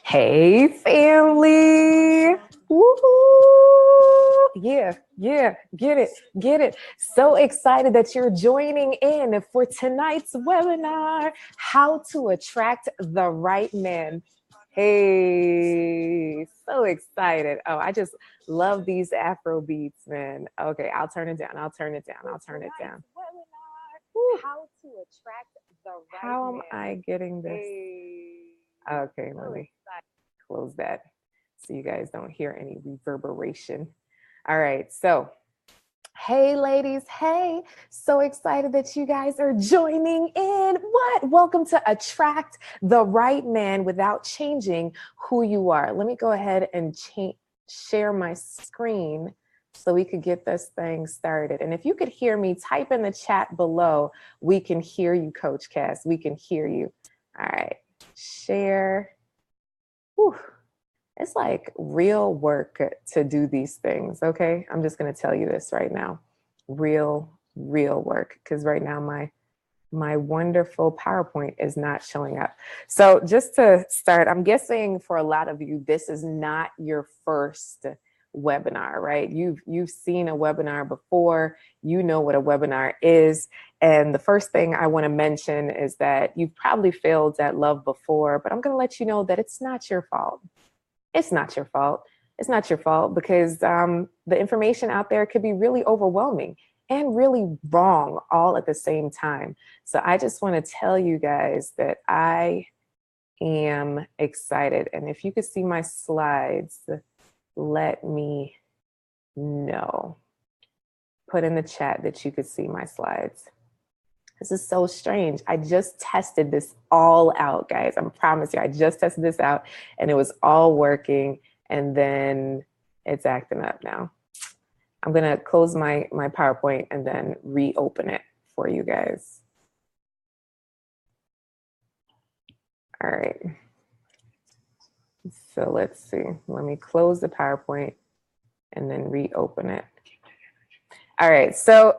Hey, family. Woohoo. Yeah, get it. So excited that you're joining in for tonight's webinar, How to Attract the Right Man. Hey, so excited. Oh, I just love these Afro beats, man. Okay, I'll turn it down. How to attract the right How am I getting this? Okay, let me close that so you guys don't hear any reverberation. All right, so hey ladies, hey, so excited that you guys are joining in. Welcome to Attract the Right Man without changing who you are. Let me go ahead and share my screen so we could get this thing started. And if you could hear me, type in the chat below. We can hear you, Coach Cass. We can hear you. All right, share. Whew. It's like real work to do these things, okay? I'm just gonna tell you this right now. Real work, because right now my wonderful PowerPoint is not showing up. So just to start, I'm guessing for a lot of you, this is not your first webinar, right? You've seen a webinar before, you know what a webinar is. And the first thing I want to mention is that you've probably failed at love before, but I'm going to let you know that it's not your fault. It's not your fault. It's not your fault because the information out there could be really overwhelming and really wrong all at the same time. So I just want to tell you guys that I am excited. And if you could see my slides, let me know. Put in the chat that you could see my slides. This is so strange. I just tested this all out, guys. I promise you, I just tested this out and it was all working and then it's acting up now. I'm gonna close my PowerPoint and then reopen it for you guys. All right. So let's see. Let me close the PowerPoint and then reopen it. All right, so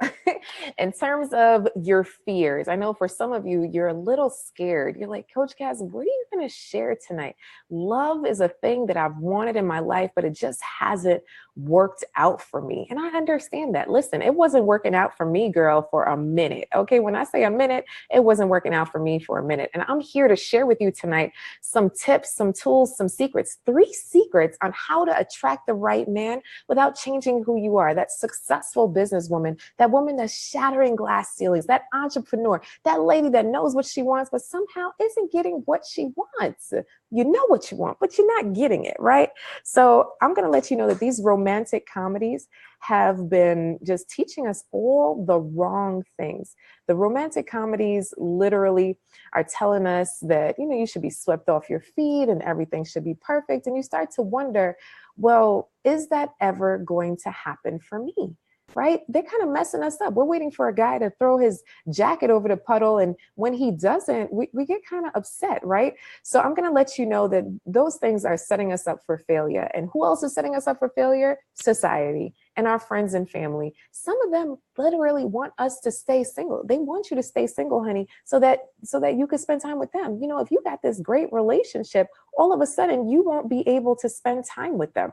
in terms of your fears, I know for some of you, you're a little scared. You're like, Coach Cass, what are you gonna share tonight? Love is a thing that I've wanted in my life, but it just hasn't worked out for me. And I understand that. Listen, it wasn't working out for me, girl, for a minute. Okay, when I say a minute, it wasn't working out for me for a minute. And I'm here to share with you tonight some tips, some tools, some secrets, 3 secrets on how to attract the right man without changing who you are. That successful businesswoman, that woman that's shattering glass ceilings, that entrepreneur, that lady that knows what she wants, but somehow isn't getting what she wants. You know what you want, but you're not getting it, right? So I'm going to let you know that these romantic comedies have been just teaching us all the wrong things. The romantic comedies literally are telling us that, you know, you should be swept off your feet and everything should be perfect. And you start to wonder, well, is that ever going to happen for me? Right? They're kind of messing us up. We're waiting for a guy to throw his jacket over the puddle. And when he doesn't, we get kind of upset, right? So I'm going to let you know that those things are setting us up for failure. And who else is setting us up for failure? Society and our friends and family. Some of them literally want us to stay single. They want you to stay single, honey, so that you can spend time with them. You know, if you got this great relationship, all of a sudden you won't be able to spend time with them.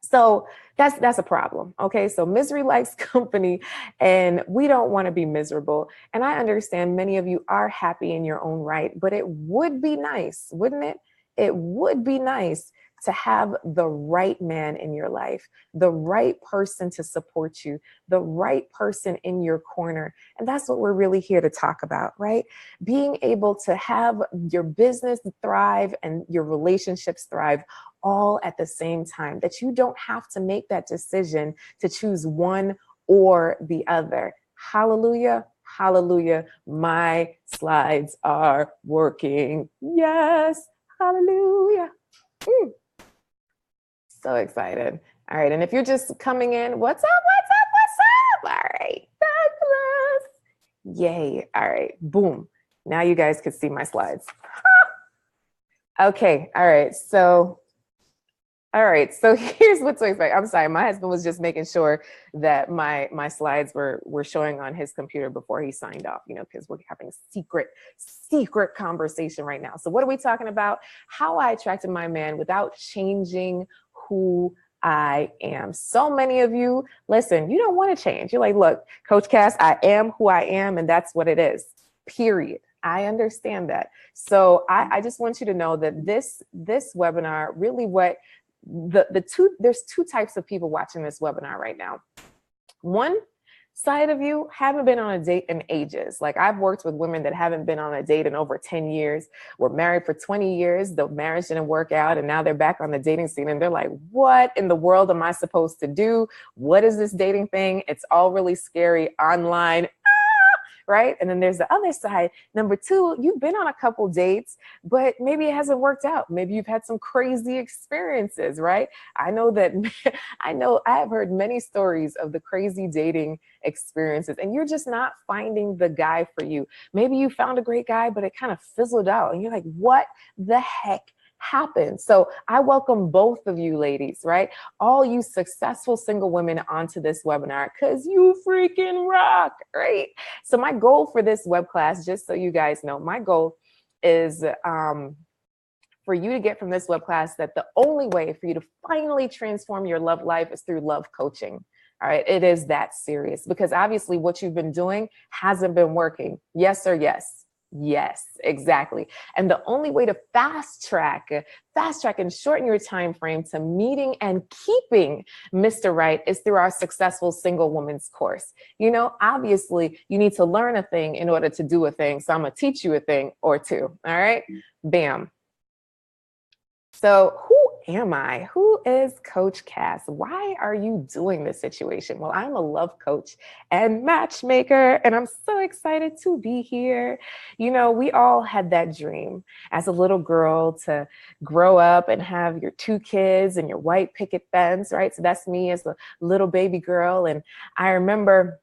So that's a problem. Okay. So misery likes company and we don't want to be miserable. And I understand many of you are happy in your own right, but it would be nice, wouldn't it? It would be nice to have the right man in your life, the right person to support you, the right person in your corner. And that's what we're really here to talk about, right? Being able to have your business thrive and your relationships thrive all at the same time, that you don't have to make that decision to choose one or the other. Hallelujah. Hallelujah. My slides are working. Yes. Hallelujah. So excited. All right. And if you're just coming in, what's up? All right. Douglas. Yay. All right. Boom. Now you guys can see my slides. Okay. All right. So All right, so here's what to expect. I'm sorry, my husband was just making sure that my slides were showing on his computer before he signed off, because we're having a secret conversation right now. So what are we talking about? How I attracted my man without changing who I am. So many of you, listen, you don't want to change. You're like, look, Coach Cass, I am who I am, and that's what it is, period. I understand that. So I just want you to know that this webinar, really there's two types of people watching this webinar right now. One side of you haven't been on a date in ages. Like, I've worked with women that haven't been on a date in over 10 years, were married for 20 years, the marriage didn't work out, and now they're back on the dating scene and they're like, what in the world am I supposed to do? What is this dating thing? It's all really scary online. Right? And then there's the other side. Number two, you've been on a couple dates, but maybe it hasn't worked out. Maybe you've had some crazy experiences, right? I have heard many stories of the crazy dating experiences, and you're just not finding the guy for you. Maybe you found a great guy, but it kind of fizzled out, and you're like, what the heck happened? So I welcome both of you ladies, right? All you successful single women onto this webinar, because you freaking rock, right? So my goal for this web class, just so you guys know, my goal is for you to get from this web class that the only way for you to finally transform your love life is through love coaching. All right, it is that serious, because obviously what you've been doing hasn't been working. Yes or yes? Yes, exactly. And the only way to fast track and shorten your time frame to meeting and keeping Mr. Right is through our Successful Single Woman's course. Obviously you need to learn a thing in order to do a thing. So I'm gonna teach you a thing or two. All right, bam. So who am I? Who is Coach Cass? Why are you doing this situation? Well, I'm a love coach and matchmaker, and I'm so excited to be here. We all had that dream as a little girl to grow up and have your 2 kids and your white picket fence, right? So that's me as a little baby girl. And I remember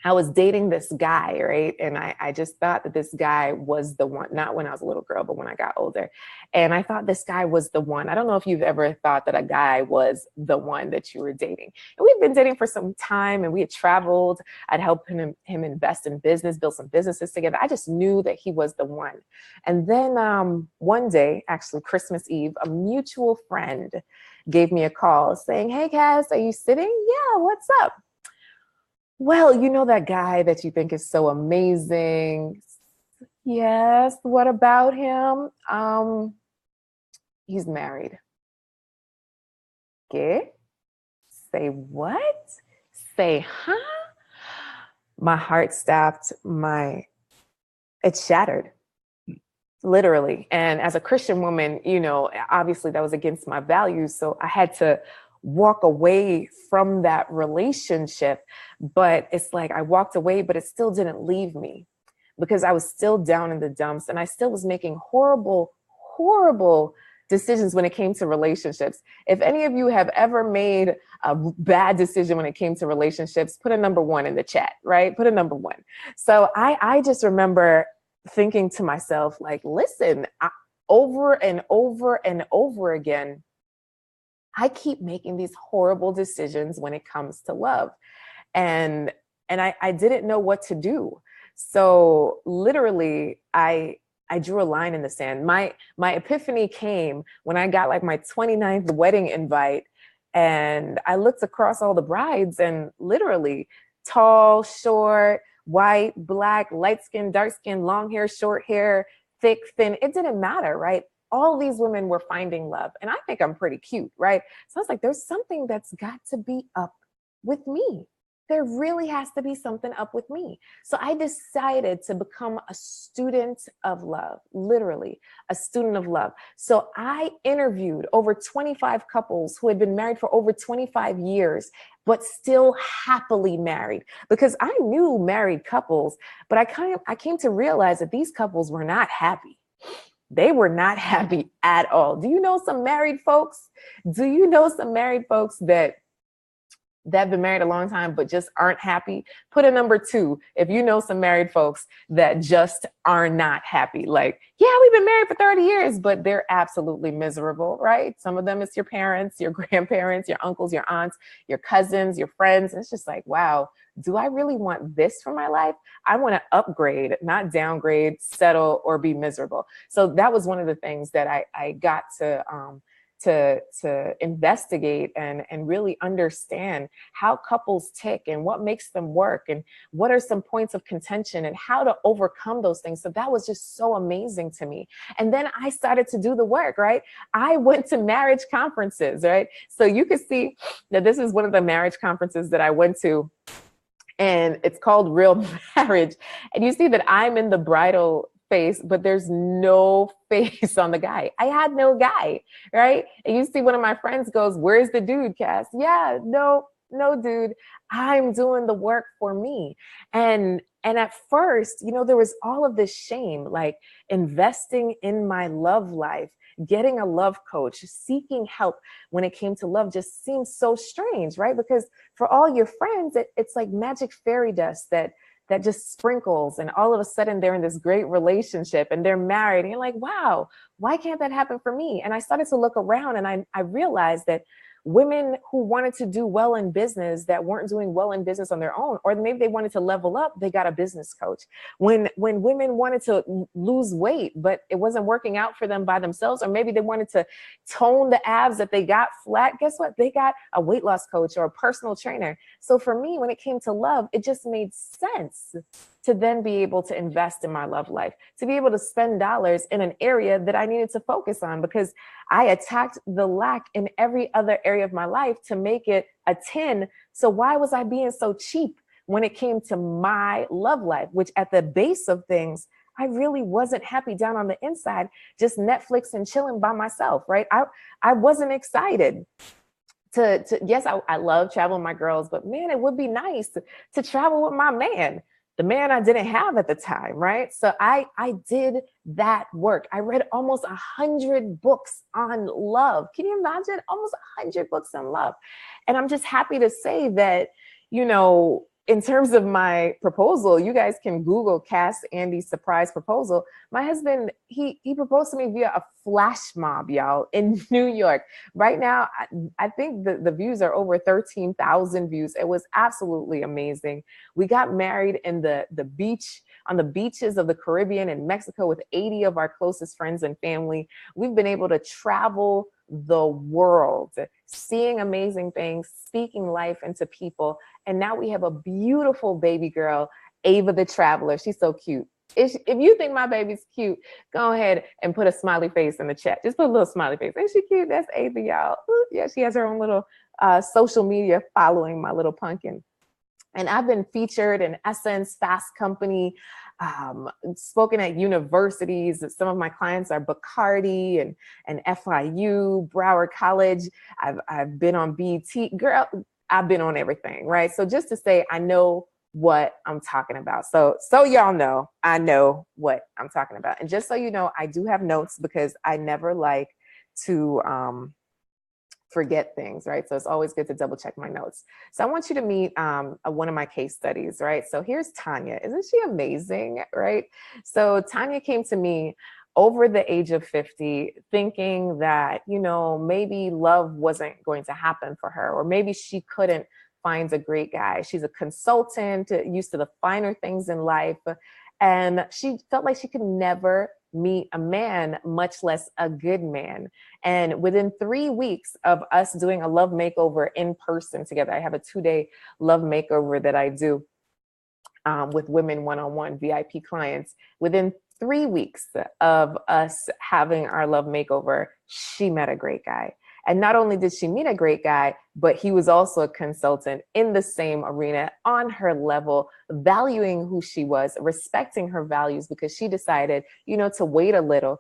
I was dating this guy, right? And I just thought that this guy was the one, not when I was a little girl, but when I got older. And I thought this guy was the one. I don't know if you've ever thought that a guy was the one that you were dating. And we've been dating for some time, and we had traveled. I'd helped him invest in business, build some businesses together. I just knew that he was the one. And then one day, actually Christmas Eve, a mutual friend gave me a call saying, hey, Cass, are you sitting? Yeah, what's up? Well, that guy that you think is so amazing. Yes, what about him? He's married. Okay. Say what? Say, huh? My heart stopped. It shattered. Literally. And as a Christian woman, obviously that was against my values. So I had to walk away from that relationship. But it's like I walked away, but it still didn't leave me, because I was still down in the dumps, and I still was making horrible decisions when it came to relationships. If any of you have ever made a bad decision when it came to relationships, put a number 1 in the chat, right? Put a number 1. So I just remember thinking to myself, like, listen, over and over and over again, I keep making these horrible decisions when it comes to love. And I didn't know what to do. So literally, I drew a line in the sand. My epiphany came when I got like my 29th wedding invite, and I looked across all the brides, and literally tall, short, white, black, light skin, dark skin, long hair, short hair, thick, thin, it didn't matter, right? All these women were finding love, and I think I'm pretty cute, right? So I was like, there's something that's got to be up with me. There really has to be something up with me. So I decided to become a student of love, literally a student of love. So I interviewed over 25 couples who had been married for over 25 years, but still happily married, because I knew married couples, but I came to realize that these couples were not happy. They were not happy at all. Do you know some married folks? Do you know some married folks that that have been married a long time but just aren't happy, put a number 2 if you know some married folks that just are not happy. Like, yeah, we've been married for 30 years, but they're absolutely miserable, right? Some of them it's your parents, your grandparents, your uncles, your aunts, your cousins, your friends. And it's just like, wow, do I really want this for my life? I want to upgrade, not downgrade, settle, or be miserable. So that was one of the things that I got to investigate and really understand how couples tick and what makes them work and what are some points of contention and how to overcome those things. So that was just so amazing to me. And then I started to do the work, right? I went to marriage conferences, right? So you can see that this is one of the marriage conferences that I went to, and it's called Real Marriage. And you see that I'm in the bridal face, but there's no face on the guy. I had no guy, right? And you see one of my friends goes, "Where's the dude, Cass?" Yeah, no, dude. I'm doing the work for me. And at first, there was all of this shame, like investing in my love life, getting a love coach, seeking help when it came to love just seems so strange, right? Because for all your friends, it's like magic fairy dust that just sprinkles, and all of a sudden they're in this great relationship and they're married, and you're like, wow, why can't that happen for me? And I started to look around, and I realized that women who wanted to do well in business that weren't doing well in business on their own, or maybe they wanted to level up, they got a business coach. When women wanted to lose weight, but it wasn't working out for them by themselves, or maybe they wanted to tone the abs that they got flat, guess what? They got a weight loss coach or a personal trainer. So for me, when it came to love, it just made sense to then be able to invest in my love life, to be able to spend dollars in an area that I needed to focus on, because I attacked the lack in every other area of my life to make it a 10. So why was I being so cheap when it came to my love life, which at the base of things, I really wasn't happy down on the inside, just Netflix and chilling by myself, right? I wasn't excited. Yes, I love traveling with my girls, but man, it would be nice to travel with my man, the man I didn't have at the time, right? So I did that work. I read almost 100 books on love. Can you imagine? Almost 100 books on love. And I'm just happy to say that, in terms of my proposal, you guys can Google Cass Andy surprise proposal. My husband, he proposed to me via a flash mob, y'all, in New York. Right now, I think the views are over 13,000 views. It was absolutely amazing. We got married in the beach, on the beaches of the Caribbean in Mexico with 80 of our closest friends and family. We've been able to travel the world, seeing amazing things, speaking life into people. And now we have a beautiful baby girl, Ava the Traveler. She's so cute. If you think my baby's cute, go ahead and put a smiley face in the chat. Just put a little smiley face. Ain't she cute? That's Ava, y'all. Ooh, yeah, she has her own little social media following, my little pumpkin. And I've been featured in Essence, Fast Company, spoken at universities. Some of my clients are Bacardi and FIU, Broward College. I've been on BET. Girl, I've been on everything, right? So just to say, I know what I'm talking about. So y'all know, I know what I'm talking about. And just so you know, I do have notes because I never like to forget things, right? So it's always good to double check my notes. So I want you to meet one of my case studies, right? So here's Tanya. Isn't she amazing, right? So Tanya came to me over the age of 50, thinking that, maybe love wasn't going to happen for her, or maybe she couldn't find a great guy. She's a consultant, used to the finer things in life. And she felt like she could never meet a man, much less a good man. And within 3 weeks of us doing a love makeover in person together, I have a 2-day love makeover that I do with women one-on-one VIP clients. Within 3 weeks of us having our love makeover, she met a great guy. And not only did she meet a great guy, but he was also a consultant in the same arena, on her level, valuing who she was, respecting her values, because she decided, to wait a little.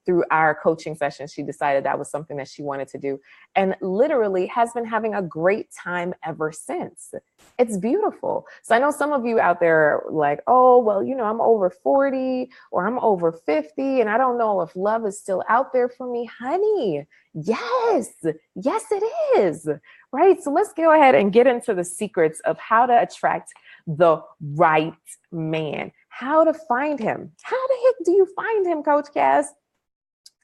Through our coaching sessions, she decided that was something that she wanted to do, and literally has been having a great time ever since. It's beautiful. So I know some of you out there are like, oh, well, I'm over 40 or I'm over 50, and I don't know if love is still out there for me. Honey, yes, it is. right? So let's go ahead and get into the secrets of how to attract the right man, how to find him. How the heck do you find him, Coach Cass?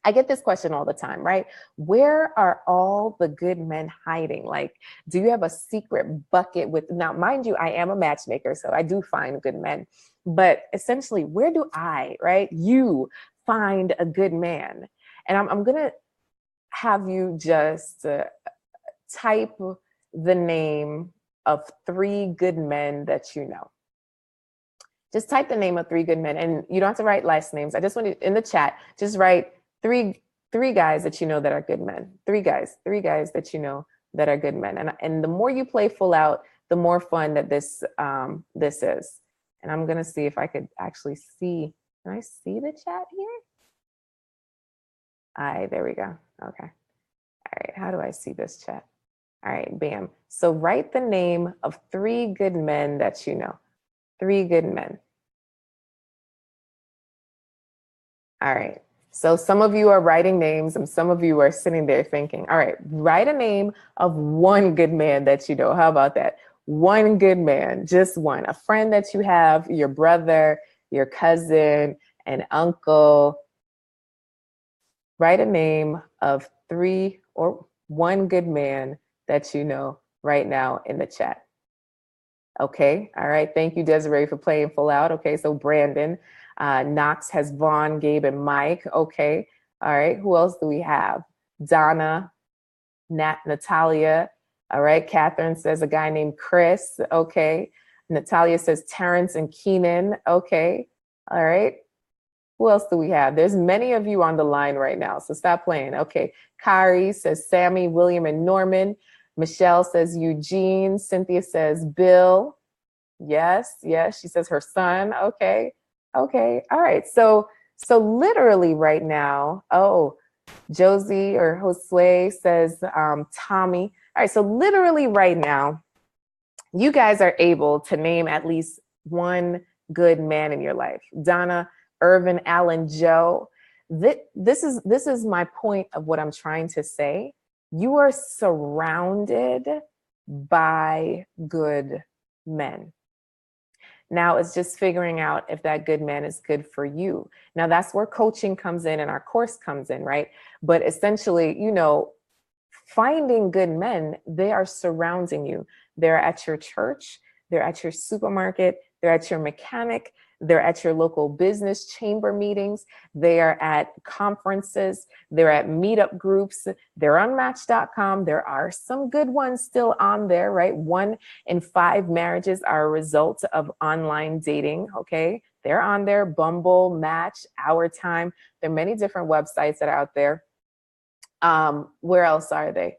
I get this question all the time, right? Where are all the good men hiding? Like, do you have a secret bucket with, now, mind you, I am a matchmaker, so I do find good men, but essentially, where do I, right? You find a good man. And I'm going to have you just type the name of 3 good men that you know. Just type the name of 3 good men, and you don't have to write last names. I just want you in the chat, just write three guys that you know that are good men. 3 guys that you know that are good men. And the more you play full out, the more fun that this is. And I'm gonna see if I could actually see. Can I see the chat here? There we go. Okay. All right. How do I see this chat? All right. Bam. So write the name of 3 good men that you know. 3 good men. All right. So some of you are writing names and some of you are sitting there thinking, all right, write a name of 1 good man that you know. How about that? 1 good man, just 1. A friend that you have, your brother, your cousin, an uncle. Write a name of 3 or 1 good man that you know right now in the chat. Okay. All right. Thank you, Desiree, for playing full out. Okay. So Brandon, Knox has Vaughn, Gabe, and Mike. Okay. All right. Who else do we have? Donna, Natalia. All right. Catherine says a guy named Chris. Okay. Natalia says Terrence and Keenan. Okay. All right. Who else do we have? There's many of you on the line right now, so stop playing. Okay. Kari says Sammy, William, and Norman. Michelle says Eugene. Cynthia says Bill. Yes. She says her son. Okay. All right. So literally right now, Josie or Josue says Tommy. All right. So literally right now, you guys are able to name at least 1 good man in your life. Donna, Irvin, Allen, Joe. This is my point of what I'm trying to say. You are surrounded by good men. Now it's just figuring out if that good man is good for you. Now that's where coaching comes in and our course comes in, right? But essentially, finding good men, they are surrounding you. They're at your church, they're at your supermarket, they're at your mechanic, they're at your local business chamber meetings, they are at conferences, they're at meetup groups, they're on Match.com. There are some good ones still on there, right? 1 in 5 marriages are a result of online dating, okay? They're on there, Bumble, Match, Our Time. There are many different websites that are out there. Where else are they?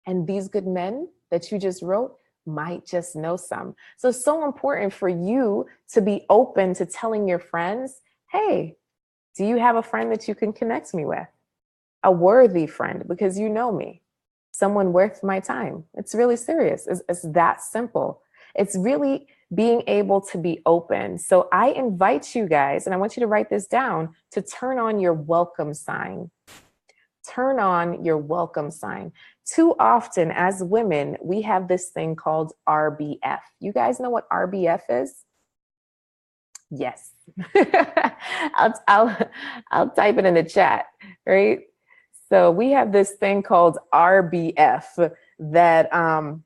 And these good men that you just wrote might just know some. So it's so important for you to be open to telling your friends, hey, do you have a friend that you can connect me with? A worthy friend, because you know me, someone worth my time. It's really serious. It's that simple. It's really being able to be open. So I invite you guys, and I want you to write this down, to turn on your welcome sign. Turn on your welcome sign. Too often as women, we have this thing called RBF. You guys know what RBF is? Yes. I'll type it in the chat, right? So we have this thing called RBF that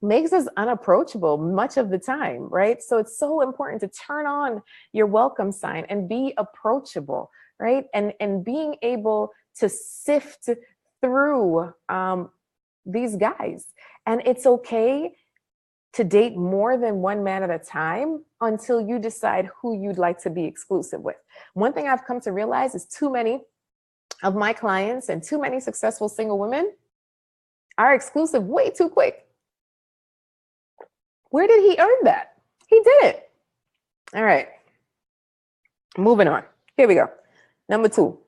makes us unapproachable much of the time, right? So it's so important to turn on your welcome sign and be approachable, right? And being able to sift through these guys. And it's okay to date more than 1 man at a time until you decide who you'd like to be exclusive with. One thing I've come to realize is too many of my clients and too many successful single women are exclusive way too quick. Where did he earn that? He did it. All right. Moving on. Here we go. Number 2.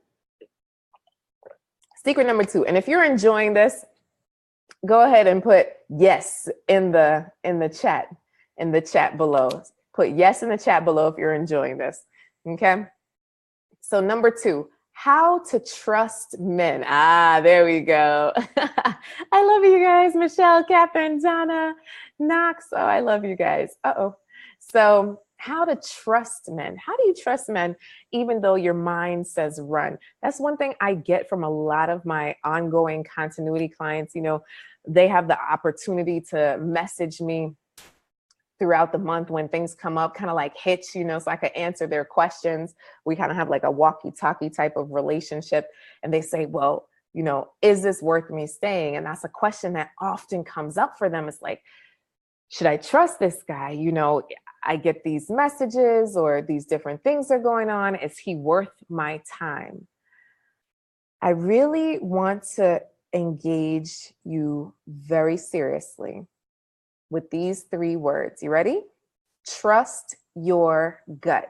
Secret number 2. And if you're enjoying this, go ahead and put yes in the chat below. Put yes in the chat below if you're enjoying this. Okay. So number 2, How to trust men. Ah, there we go. I love you guys. Michelle, Catherine, Donna, Knox. Oh, I love you guys. Uh-oh. So how to trust men. How do you trust men even though your mind says run? That's one thing I get from a lot of my ongoing continuity clients. You know, they have the opportunity to message me throughout the month when things come up, kind of like Hitch, you know, so I could answer their questions. We kind of have like a walkie-talkie type of relationship. And they say, well, you know, is this worth me staying? And that's a question that often comes up for them. It's like, should I trust this guy? You know, I get these messages or these different things are going on. Is he worth my time? I really want to engage you very seriously with these 3 words. You ready? Trust your gut.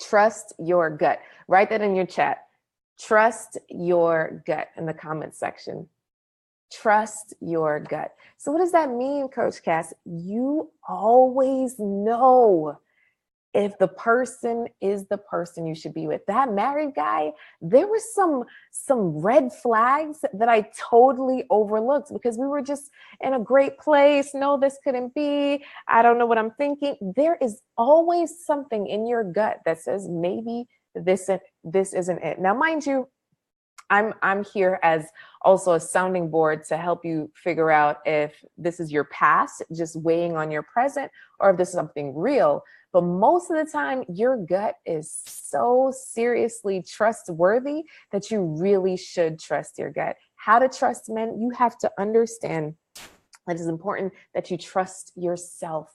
Trust your gut. Write that in your chat. Trust your gut in the comments section. Trust your gut. So what does that mean, Coach Cass? You always know if the person is the person you should be with. That married guy, there were some red flags that I totally overlooked because we were just in a great place. No, this couldn't be. I don't know what I'm thinking. There is always something in your gut that says maybe this isn't it. Now, mind you, I'm here as also a sounding board to help you figure out if this is your past just weighing on your present or if this is something real. But most of the time, your gut is so seriously trustworthy that you really should trust your gut. How to trust men? You have to understand that it's important that you trust yourself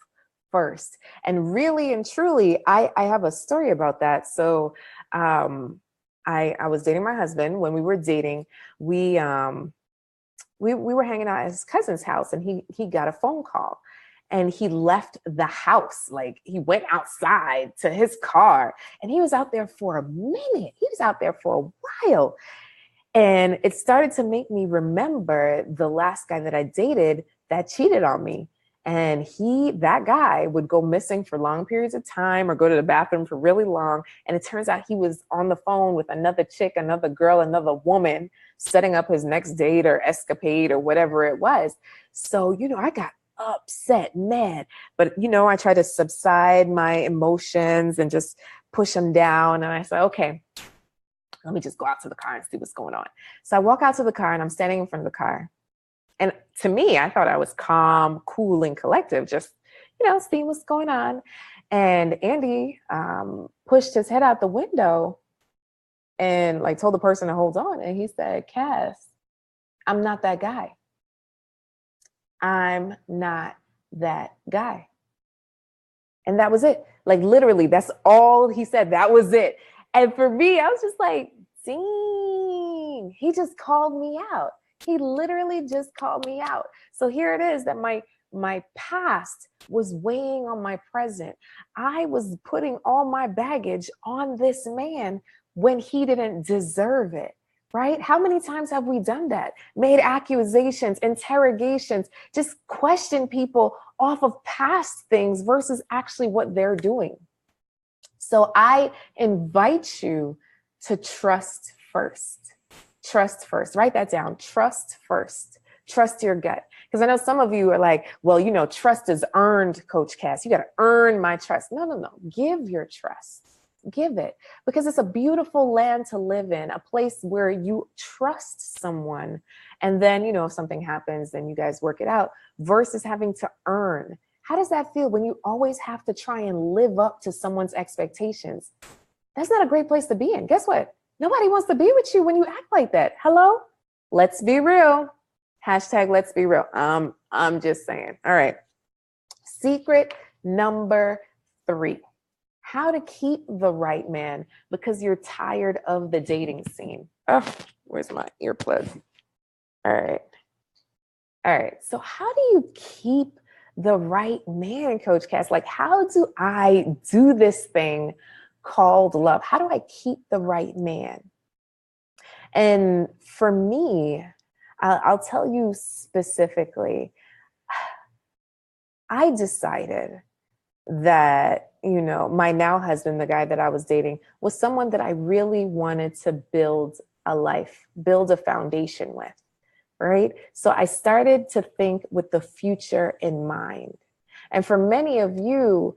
first. And really and truly, I have a story about that. So I was dating my husband. When we were dating, we were hanging out at his cousin's house, and he got a phone call. And he left the house, like he went outside to his car, and he was out there for a minute. He was out there for a while. And it started to make me remember the last guy that I dated that cheated on me. And that guy would go missing for long periods of time or go to the bathroom for really long. And it turns out he was on the phone with another chick, another girl, another woman, setting up his next date or escapade or whatever it was. So, you know, I got upset, mad, but I try to subside my emotions and just push them down. And I said, okay, let me just go out to the car and see what's going on. So I walk out to the car and I'm standing in front of the car. And to me, I thought I was calm, cool, and collective, just, seeing what's going on. And Andy pushed his head out the window and like told the person to hold on. And he said, Cass, I'm not that guy. I'm not that guy. And that was it. Like literally, that's all he said. That was it. And for me, I was just like, dang, he just called me out. He literally just called me out. So here it is that my past was weighing on my present. I was putting all my baggage on this man when he didn't deserve it. Right? How many times have we done that? Made accusations, interrogations, just question people off of past things versus actually what they're doing. So I invite you to trust first. Trust first. Write that down. Trust first. Trust your gut. Because I know some of you are like, well, trust is earned, Coach Cass. You got to earn my trust. No. Give your trust. Give it, because it's a beautiful land to live in, a place where you trust someone. And then, if something happens, then you guys work it out versus having to earn. How does that feel when you always have to try and live up to someone's expectations? That's not a great place to be in. Guess what? Nobody wants to be with you when you act like that. Hello? Let's be real. Hashtag let's be real. I'm just saying. All right. Secret number 3. How to keep the right man because you're tired of the dating scene. Oh, where's my earplug? All right. So how do you keep the right man, Coach Cass? Like, how do I do this thing called love? How do I keep the right man? And for me, I'll tell you specifically, I decided that, you know, my now husband, the guy that I was dating, was someone that I really wanted to build a life, build a foundation with, right? So I started to think with the future in mind. And for many of you,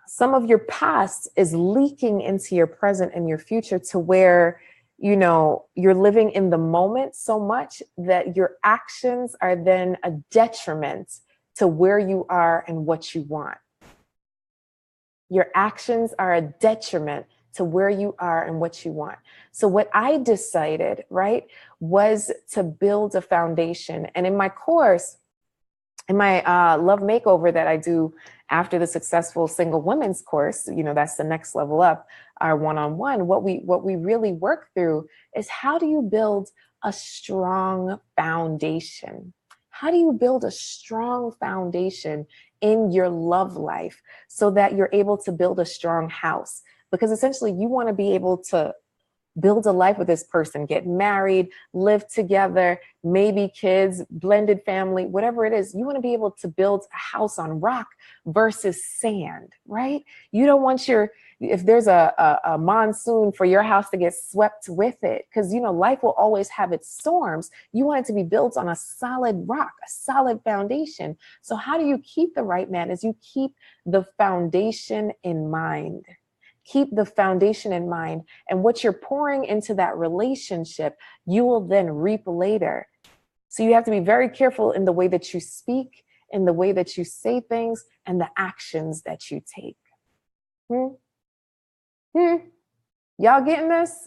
some of your past is leaking into your present and your future to where, you know, you're living in the moment so much that your actions are then a detriment to where you are and what you want. Your actions are a detriment to where you are and what you want. So what I decided, right, was to build a foundation. And in my course, in my love makeover that I do after the successful single women's course, you know, that's the next level up, our one-on-one, what we really work through is how do you build a strong foundation? How do you build a strong foundation in your love life so that you're able to build a strong house? Because essentially you want to be able to build a life with this person, get married, live together, maybe kids, blended family, whatever it is. You want to be able to build a house on rock versus sand, right? You don't want if there's a monsoon, for your house to get swept with it, because, you know, life will always have its storms. You want it to be built on a solid rock, a solid foundation. So how do you keep the right man? Is you keep the foundation in mind. Keep the foundation in mind, and what you're pouring into that relationship, you will then reap later. So you have to be very careful in the way that you speak, in the way that you say things, and the actions that you take. Y'all getting this?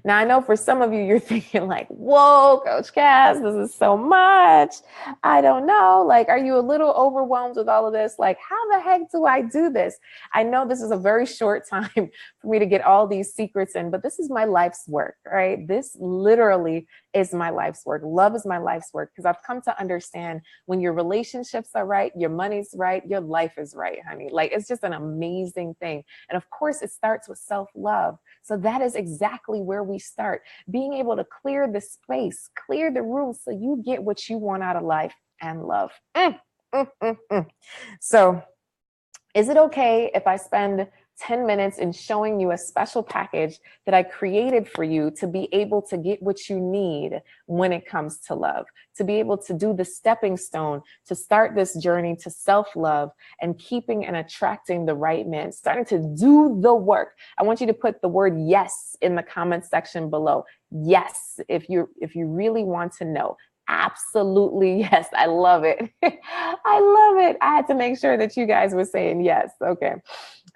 Now, I know for some of you, you're thinking like, whoa, Coach Cass, this is so much. I don't know. Like, are you a little overwhelmed with all of this? Like, how the heck do I do this? I know this is a very short time for me to get all these secrets in, but this is my life's work, right? This literally is my life's work. Love is my life's work, because I've come to understand when your relationships are right, your money's right, your life is right, honey. Like, it's just an amazing thing. And of course, it starts with self-love. So that is exactly where we start, being able to clear the space, clear the room so you get what you want out of life and love. So is it okay if I spend 10 minutes in showing you a special package that I created for you to be able to get what you need when it comes to love, to be able to do the stepping stone, to start this journey to self-love and keeping and attracting the right man, starting to do the work? I want you to put the word yes in the comment section below. Yes, if you really want to know. Absolutely, yes. I love it. I love it. I had to make sure that you guys were saying yes. Okay.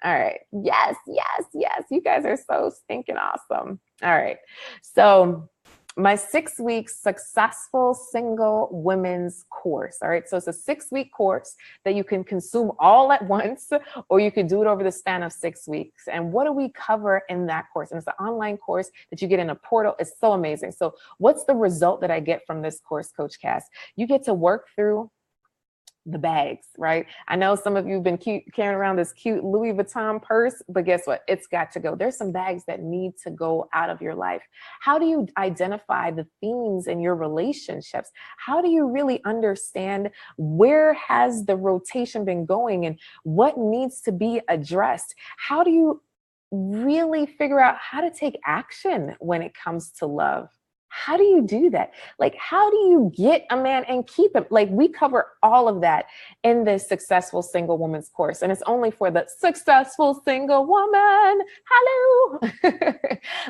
All right. Yes, yes, yes. You guys are so stinking awesome. All right. So my 6-week successful single women's course. All right. So it's a 6-week course that you can consume all at once, or you can do it over the span of 6 weeks. And what do we cover in that course? And it's an online course that you get in a portal. It's so amazing. So what's the result that I get from this course, Coach Cass? You get to work through the bags, right? I know some of you have been carrying around this cute Louis Vuitton purse, but guess what? It's got to go. There's some bags that need to go out of your life. How do you identify the themes in your relationships? How do you really understand where has the rotation been going and what needs to be addressed? How do you really figure out how to take action when it comes to love? How do you do that? Like, how do you get a man and keep him? Like, we cover all of that in this Successful Single Woman's course. And it's only for the successful single woman. Hello.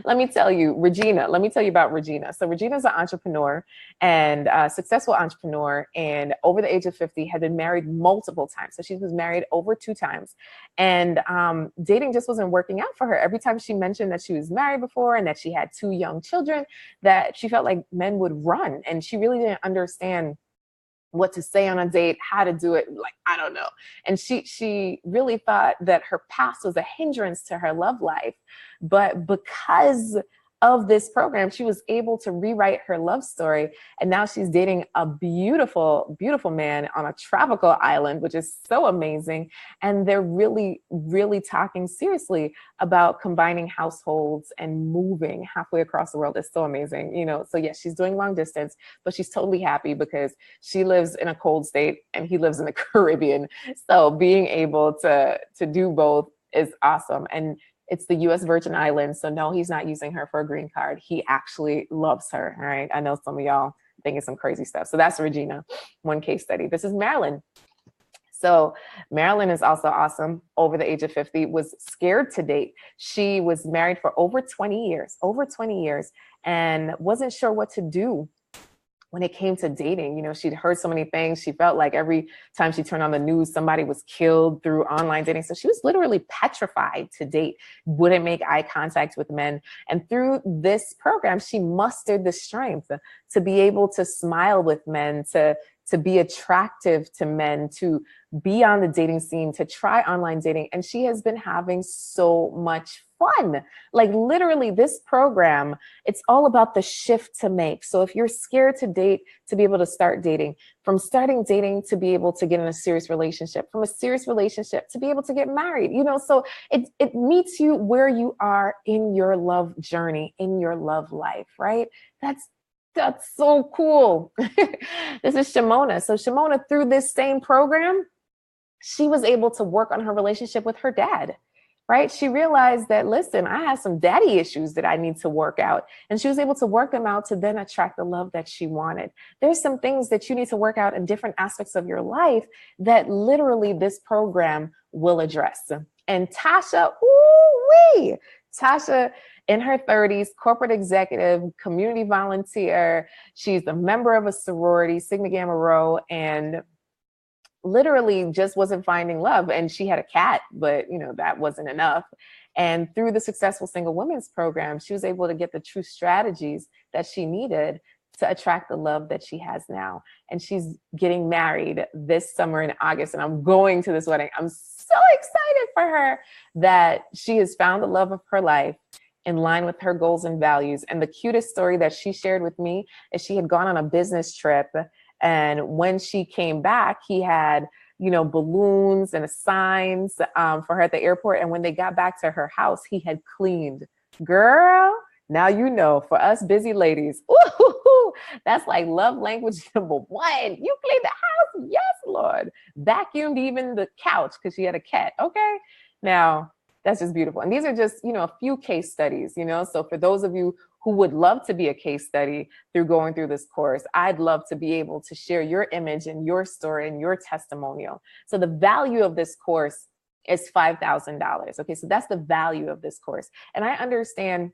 Let me tell you about Regina. So Regina's an entrepreneur and a successful entrepreneur, and over the age of 50 had been married multiple times. So she was married over 2 times. And dating just wasn't working out for her. Every time she mentioned that she was married before and that she had 2 young children, that she felt like men would run, and she really didn't understand what to say on a date, how to do it. Like, I don't know. And she really thought that her past was a hindrance to her love life. But because of this program, she was able to rewrite her love story. And now she's dating a beautiful, beautiful man on a tropical island, which is so amazing. And they're really, really talking seriously about combining households and moving halfway across the world. It's so amazing. So yes, she's doing long distance, but she's totally happy because she lives in a cold state and he lives in the Caribbean. So being able to do both is awesome. And it's the US Virgin Islands. So no, he's not using her for a green card. He actually loves her. All right. I know some of y'all thinking some crazy stuff. So that's Regina, one case study. This is Marilyn. So Marilyn is also awesome. Over the age of 50, was scared to date. She was married for over 20 years, and wasn't sure what to do when it came to dating. She'd heard so many things. She felt like every time she turned on the news, somebody was killed through online dating. So she was literally petrified to date, wouldn't make eye contact with men. And through this program, she mustered the strength to be able to smile with men, to be attractive to men, to be on the dating scene, to try online dating. And she has been having so much fun. Like literally this program, it's all about the shift to make. So if you're scared to date, to be able to start dating, from starting dating to be able to get in a serious relationship, from a serious relationship to be able to get married, so it meets you where you are in your love journey, in your love life, right? That's so cool. This is Shimona. So Shimona, through this same program, she was able to work on her relationship with her dad, right? She realized that, listen, I have some daddy issues that I need to work out. And she was able to work them out to then attract the love that she wanted. There's some things that you need to work out in different aspects of your life that literally this program will address. And Tasha, ooh-wee, Tasha, in her 30s, corporate executive, community volunteer. She's a member of a sorority, Sigma Gamma Rho, and literally just wasn't finding love. And she had a cat, but that wasn't enough. And through the Successful Single Women's program, she was able to get the true strategies that she needed to attract the love that she has now. And she's getting married this summer in August, and I'm going to this wedding. I'm so excited for her that she has found the love of her life in line with her goals and values. And the cutest story that she shared with me is she had gone on a business trip, and when she came back, he had balloons and signs for her at the airport. And when they got back to her house, he had cleaned. Girl, now for us busy ladies, ooh, that's like love language number one. You cleaned the house? Yes, Lord. Vacuumed even the couch because she had a cat. Okay. Now, that's just beautiful. And these are just, a few case studies, so for those of you who would love to be a case study through going through this course, I'd love to be able to share your image and your story and your testimonial. So the value of this course is $5,000. Okay, so that's the value of this course. And I understand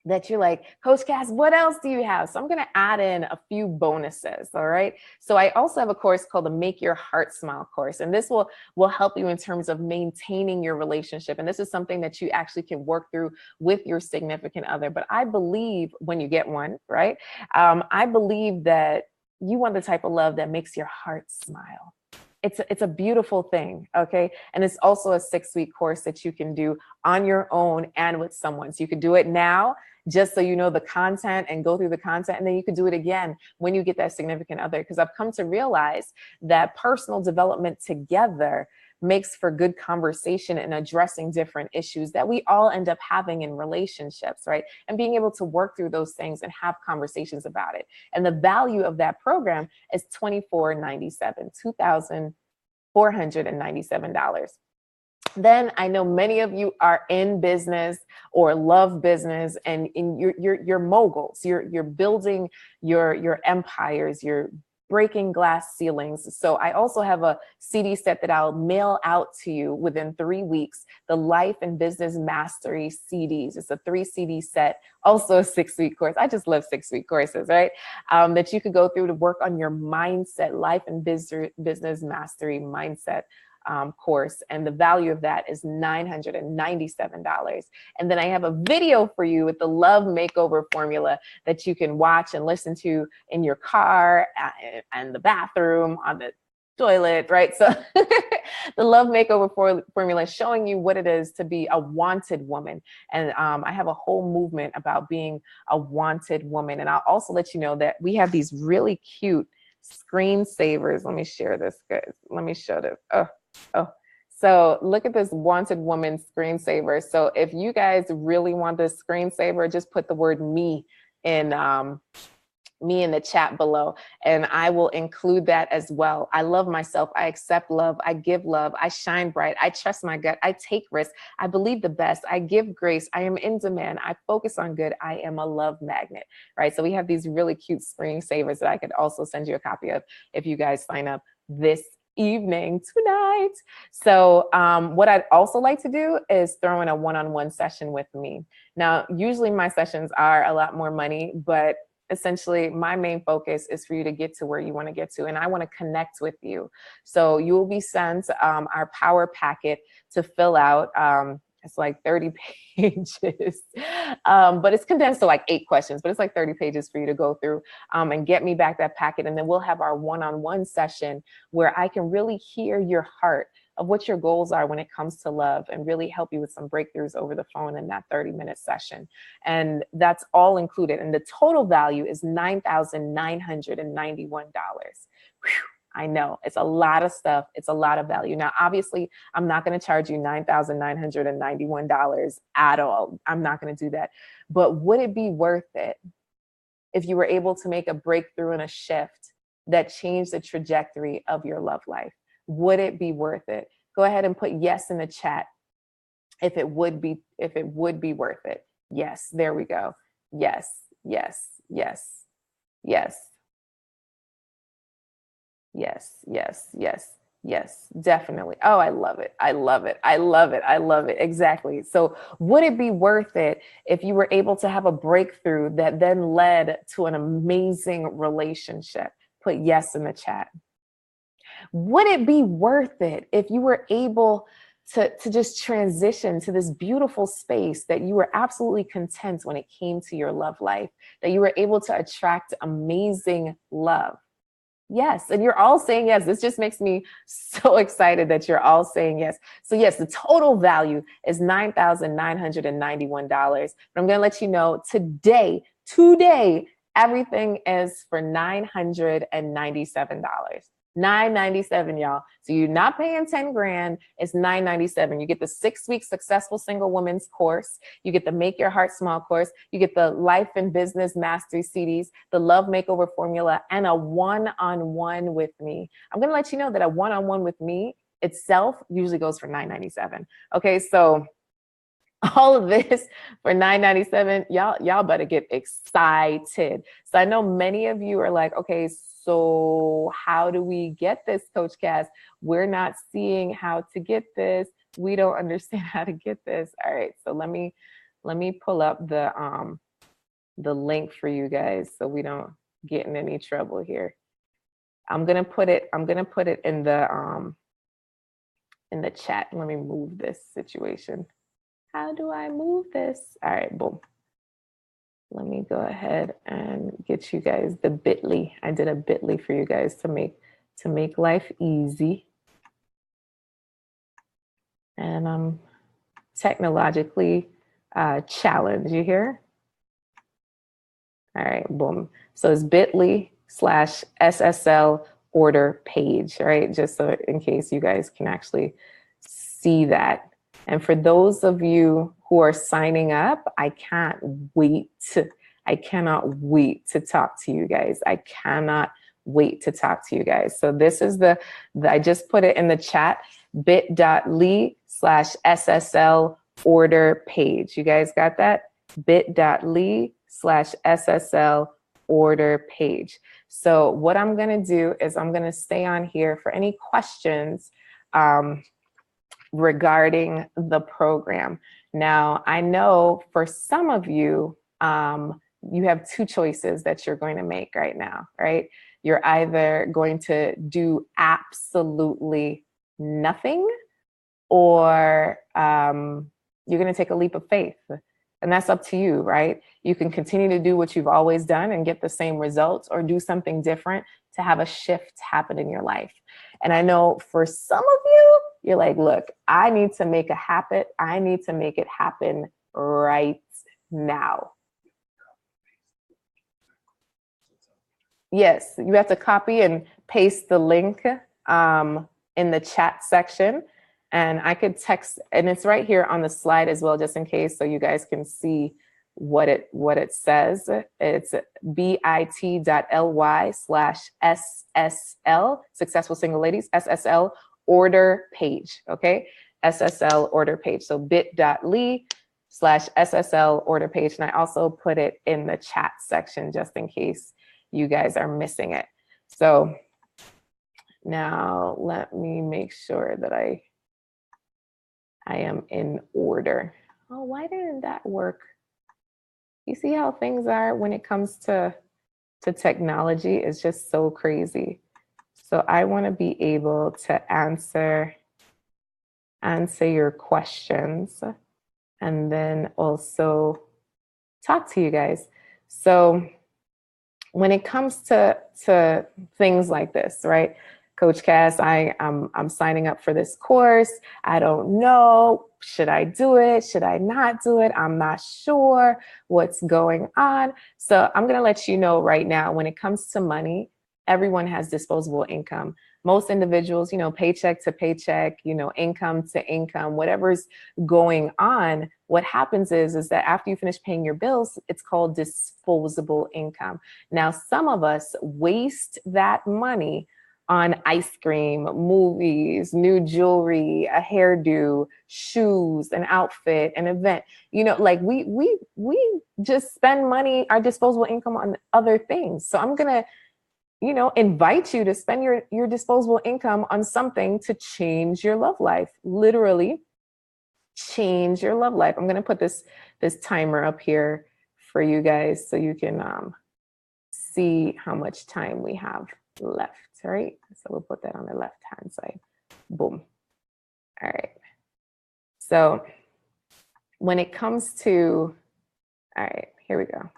that you're like, Coach Cass, what else do you have? So I'm going to add in a few bonuses. All right. So I also have a course called the Make Your Heart Smile course. And this will help you in terms of maintaining your relationship. And this is something that you actually can work through with your significant other. But I believe when you get one, right? I believe that you want the type of love that makes your heart smile. It's a beautiful thing, okay? And it's also a 6-week course that you can do on your own and with someone. So you could do it now, just so you know the content and go through the content, and then you could do it again when you get that significant other. Because I've come to realize that personal development together makes for good conversation and addressing different issues that we all end up having in relationships, right? And being able to work through those things and have conversations about it. And the value of that program is $2,497, $2,497. Then I know many of you are in business or love business, and you're moguls. You're building your empires. You're breaking glass ceilings. So I also have a CD set that I'll mail out to you within 3 weeks, the Life and Business Mastery CDs. It's a 3 CD set, also a 6-week course. I just love 6-week courses, right? That you could go through to work on your mindset, Life and Business Mastery mindset course. And the value of that is $997. And then I have a video for you with the love makeover formula that you can watch and listen to in your car and the bathroom, on the toilet, right? So the Love Makeover formula is showing you what it is to be a wanted woman. And I have a whole movement about being a wanted woman. And I'll also let you know that we have these really cute screensavers. Let me share this, guys. Let me show this. Oh. So look at this wanted woman screensaver. So if you guys really want this screensaver, just put the word me in me in the chat below, and I will include that as well. I love myself. I accept love. I give love. I shine bright. I trust my gut. I take risks. I believe the best. I give grace. I am in demand. I focus on good. I am a love magnet, right? So we have these really cute screensavers that I could also send you a copy of if you guys sign up this evening tonight. So what I'd also like to do is throw in a one-on-one session with me. Now, usually my sessions are a lot more money, but essentially my main focus is for you to get to where you want to get to, and I want to connect with you. So you will be sent our power packet to fill out. It's like 30 pages, but it's condensed to like 8 questions, but it's like 30 pages for you to go through and get me back that packet. And then we'll have our one-on-one session where I can really hear your heart of what your goals are when it comes to love, and really help you with some breakthroughs over the phone in that 30-minute session. And that's all included. And the total value is $9,991. I know it's a lot of stuff. It's a lot of value. Now, obviously, I'm not going to charge you $9,991 at all. I'm not going to do that. But would it be worth it if you were able to make a breakthrough and a shift that changed the trajectory of your love life? Would it be worth it? Go ahead and put yes in the chat if it would be worth it. Yes, there we go. Yes, yes, yes, yes, yes, yes, yes, yes, definitely. Oh, I love it. I love it. I love it. I love it. Exactly. So would it be worth it if you were able to have a breakthrough that then led to an amazing relationship? Put yes in the chat. Would it be worth it if you were able to just transition to this beautiful space that you were absolutely content when it came to your love life, that you were able to attract amazing love? Yes. And you're all saying yes. This just makes me so excited that you're all saying yes. So yes, the total value is $9,991. But I'm going to let you know today, everything is for $997. $997, y'all. So you're not paying 10 grand. It's $997. You get the 6-week Successful Single Women's course. You get the Make Your Heart Small course. You get the Life and Business Mastery CDs, the Love Makeover formula, and a one-on-one with me. I'm going to let you know that a one-on-one with me itself usually goes for $997. Okay, so all of this for $997, y'all better get excited. So I know many of you are like, okay, so how do we get this, Coach Cass? We're not seeing how to get this. We don't understand how to get this. All right, so let me pull up the link for you guys so we don't get in any trouble here. I'm gonna put it in the chat. Let me move this situation. How do I move this? All right, boom. Let me go ahead and get you guys the bit.ly. I did a bit.ly for you guys to make life easy. And I'm technologically challenged, you hear? All right, boom. So it's bit.ly/SSL order page, right? Just so in case you guys can actually see that. And for those of you who are signing up, I can't wait. I cannot wait to talk to you guys. I cannot wait to talk to you guys. So this is I just put it in the chat, bit.ly/SSL order page. You guys got that? bit.ly/SSL order page. So what I'm going to do is I'm going to stay on here for any questions regarding the program. Now, I know for some of you, you have 2 choices that you're going to make right now, right? You're either going to do absolutely nothing, or you're going to take a leap of faith. And that's up to you, right? You can continue to do what you've always done and get the same results, or do something different to have a shift happen in your life. And I know for some of you, you're like, look, I need to make a habit. I need to make it happen right now. Yes, you have to copy and paste the link in the chat section. And I could text, and it's right here on the slide as well, just in case, so you guys can see what it says. It's bit.ly/SSL, Successful Single Ladies, SSL order page, okay? SSL order page. So bit.ly/SSL order page. And I also put it in the chat section just in case you guys are missing it. So now let me make sure that I am in order. Oh, why didn't that work? You see how things are when it comes to technology? It's just so crazy. So I want to be able to answer your questions and then also talk to you guys. So when it comes to things like this, right? Coach Cass, I'm signing up for this course. I don't know. Should I do it? Should I not do it? I'm not sure what's going on. So I'm going to let you know right now, when it comes to money, everyone has disposable income. Most individuals, paycheck to paycheck, income to income, whatever's going on, what happens is that after you finish paying your bills, it's called disposable income. Now, some of us waste that money on ice cream, movies, new jewelry, a hairdo, shoes, an outfit, an event. Like we just spend money, our disposable income on other things. So I'm gonna invite you to spend your disposable income on something to change your love life. Literally change your love life. I'm going to put this timer up here for you guys so you can see how much time we have left, right? So we'll put that on the left-hand side. Boom. All right. So when it comes to, all right, here we go.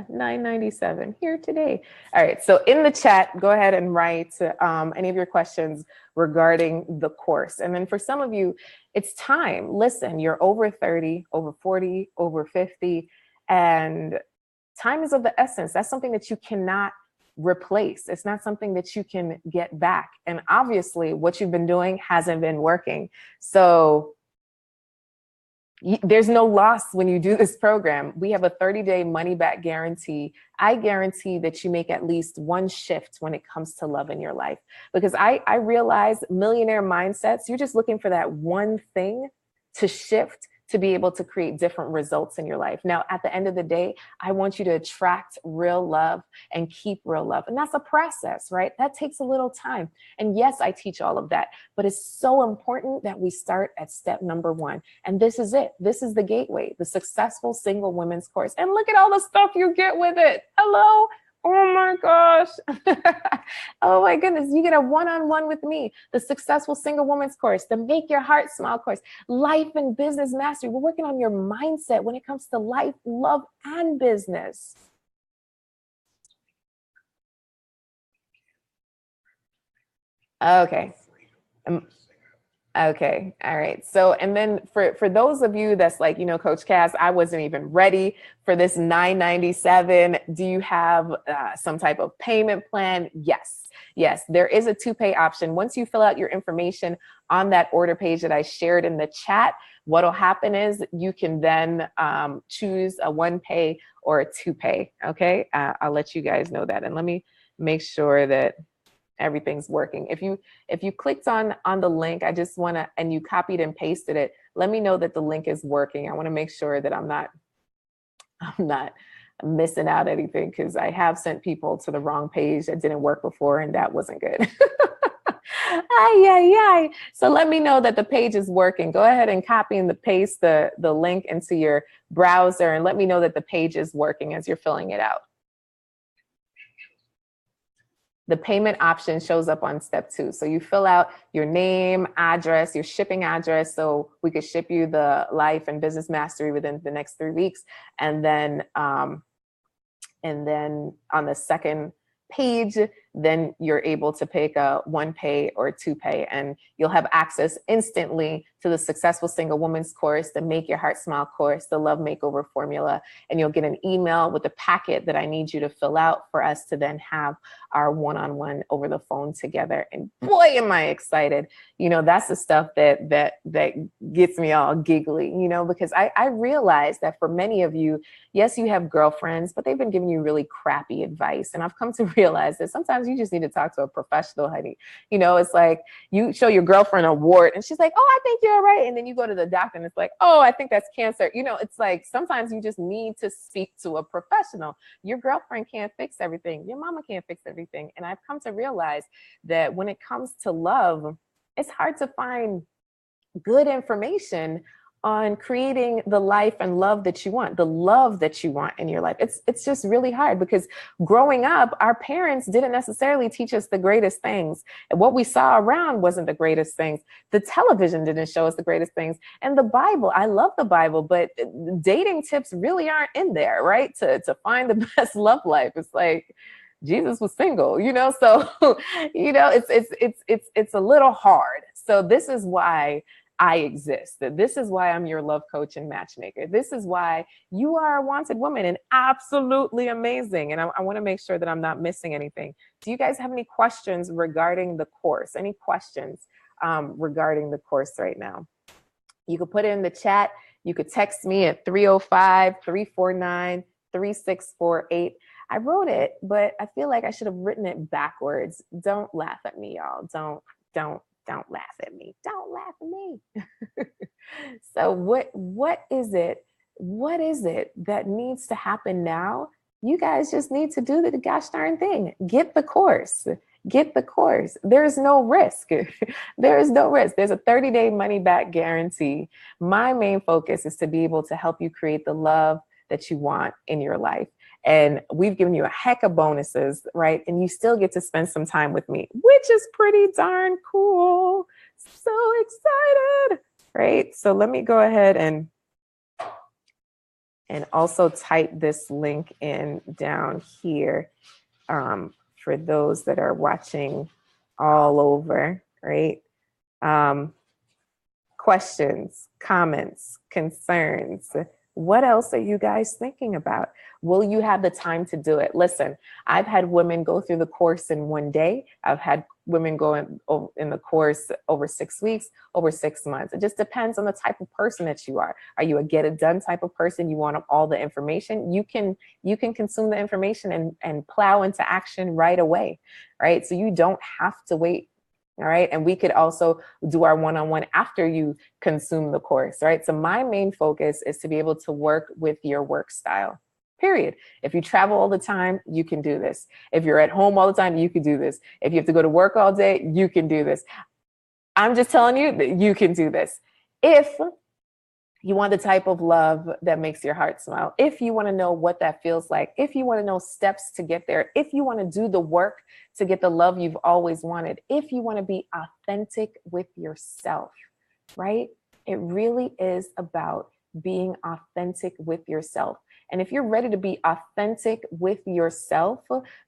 997 here today. All right, so in the chat, go ahead and write any of your questions regarding the course. And then for some of you, it's time. Listen, you're over 30, over 40, over 50, and time is of the essence. That's something that you cannot replace. It's not something that you can get back. And obviously what you've been doing hasn't been working. So there's no loss when you do this program. We have a 30-day money back guarantee. I guarantee that you make at least one shift when it comes to love in your life. Because I realize millionaire mindsets, you're just looking for that one thing to shift to be able to create different results in your life. Now, at the end of the day, I want you to attract real love and keep real love. And that's a process, right? That takes a little time. And yes, I teach all of that, but it's so important that we start at step number 1. And this is it. This is the gateway, the Successful Single Women's Course. And look at all the stuff you get with it. Hello. Oh my gosh. Oh my goodness. You get a one-on-one with me, the Successful Single Woman's Course, the Make Your Heart Smile course, Life and Business Mastery. We're working on your mindset when it comes to life, love, and business. Okay. Okay. All right. So, and then for those of you that's like, Coach Cass, I wasn't even ready for this $997. Do you have some type of payment plan? Yes. Yes. There is a 2-pay option. Once you fill out your information on that order page that I shared in the chat, what'll happen is you can then choose a 1-pay or a 2-pay. Okay. I'll let you guys know that. And let me make sure that everything's working. If you clicked on the link, I just want to, and you copied and pasted it, let me know that the link is working. I want to make sure that I'm not missing out anything, because I have sent people to the wrong page that didn't work before, and that wasn't good. So let me know that the page is working. Go ahead and copy and paste the link into your browser, and let me know that the page is working as you're filling it out. The payment option shows up on step 2. So you fill out your name, address, your shipping address, so we could ship you the Life and Business Mastery within the next 3 weeks. And then on the second page, then you're able to pick a 1-pay or 2-pay, and you'll have access instantly to the Successful Single Woman's course, the Make Your Heart Smile course, the Love Makeover Formula, and you'll get an email with a packet that I need you to fill out for us to then have our one-on-one over the phone together. And boy, am I excited. You know, that's the stuff that gets me all giggly, you know, because I realize that for many of you, yes, you have girlfriends, but they've been giving you really crappy advice. And I've come to realize that sometimes you just need to talk to a professional, honey. You know, it's like you show your girlfriend a wart and she's like, oh, I think you're all right. And then you go to the doctor and it's like, oh, I think that's cancer. You know, it's like sometimes you just need to speak to a professional. Your girlfriend can't fix everything. Your mama can't fix everything. And I've come to realize that when it comes to love, it's hard to find good information on creating the life and love that you want, the love that you want in your life. It's just really hard because growing up, our parents didn't necessarily teach us the greatest things. And what we saw around wasn't the greatest things. The television didn't show us the greatest things. And the Bible, I love the Bible, but dating tips really aren't in there, right? To find the best love life. It's like, Jesus was single, you know, so, you know, it's a little hard. So this is why I exist. This is why I'm your love coach and matchmaker. This is why you are a wanted woman and absolutely amazing. And I want to make sure that I'm not missing anything. Do you guys have any questions regarding the course? Any questions regarding the course right now? You could put it in the chat. You could text me at 305-349-3648. I wrote it, but I feel like I should have written it backwards. Don't laugh at me, y'all. Don't laugh at me. Don't laugh at me. So what is it? What is it that needs to happen now? You guys just need to do the gosh darn thing. Get the course. Get the course. There's no risk. There is no risk. There's a 30-day money back guarantee. My main focus is to be able to help you create the love that you want in your life. And we've given you a heck of bonuses, right? And you still get to spend some time with me, which is pretty darn cool. So excited, right? So let me go ahead and also type this link in down here for those that are watching all over, right? Questions, comments, concerns. What else are you guys thinking about? Will you have the time to do it? Listen, I've had women go through the course in one day. I've had women go in the course over 6 weeks, over 6 months. It just depends on the type of person that you are. Are you a get it done type of person? You want all the information? You can consume the information and plow into action right away, right? So you don't have to wait. All right. And we could also do our one-on-one after you consume the course, right? So my main focus is to be able to work with your work style, period. If you travel all the time, you can do this. If you're at home all the time, you can do this. If you have to go to work all day, you can do this. I'm just telling you that you can do this. If you want the type of love that makes your heart smile, if you want to know what that feels like, if you want to know steps to get there, if you want to do the work to get the love you've always wanted, if you want to be authentic with yourself, right? It really is about being authentic with yourself. And if you're ready to be authentic with yourself,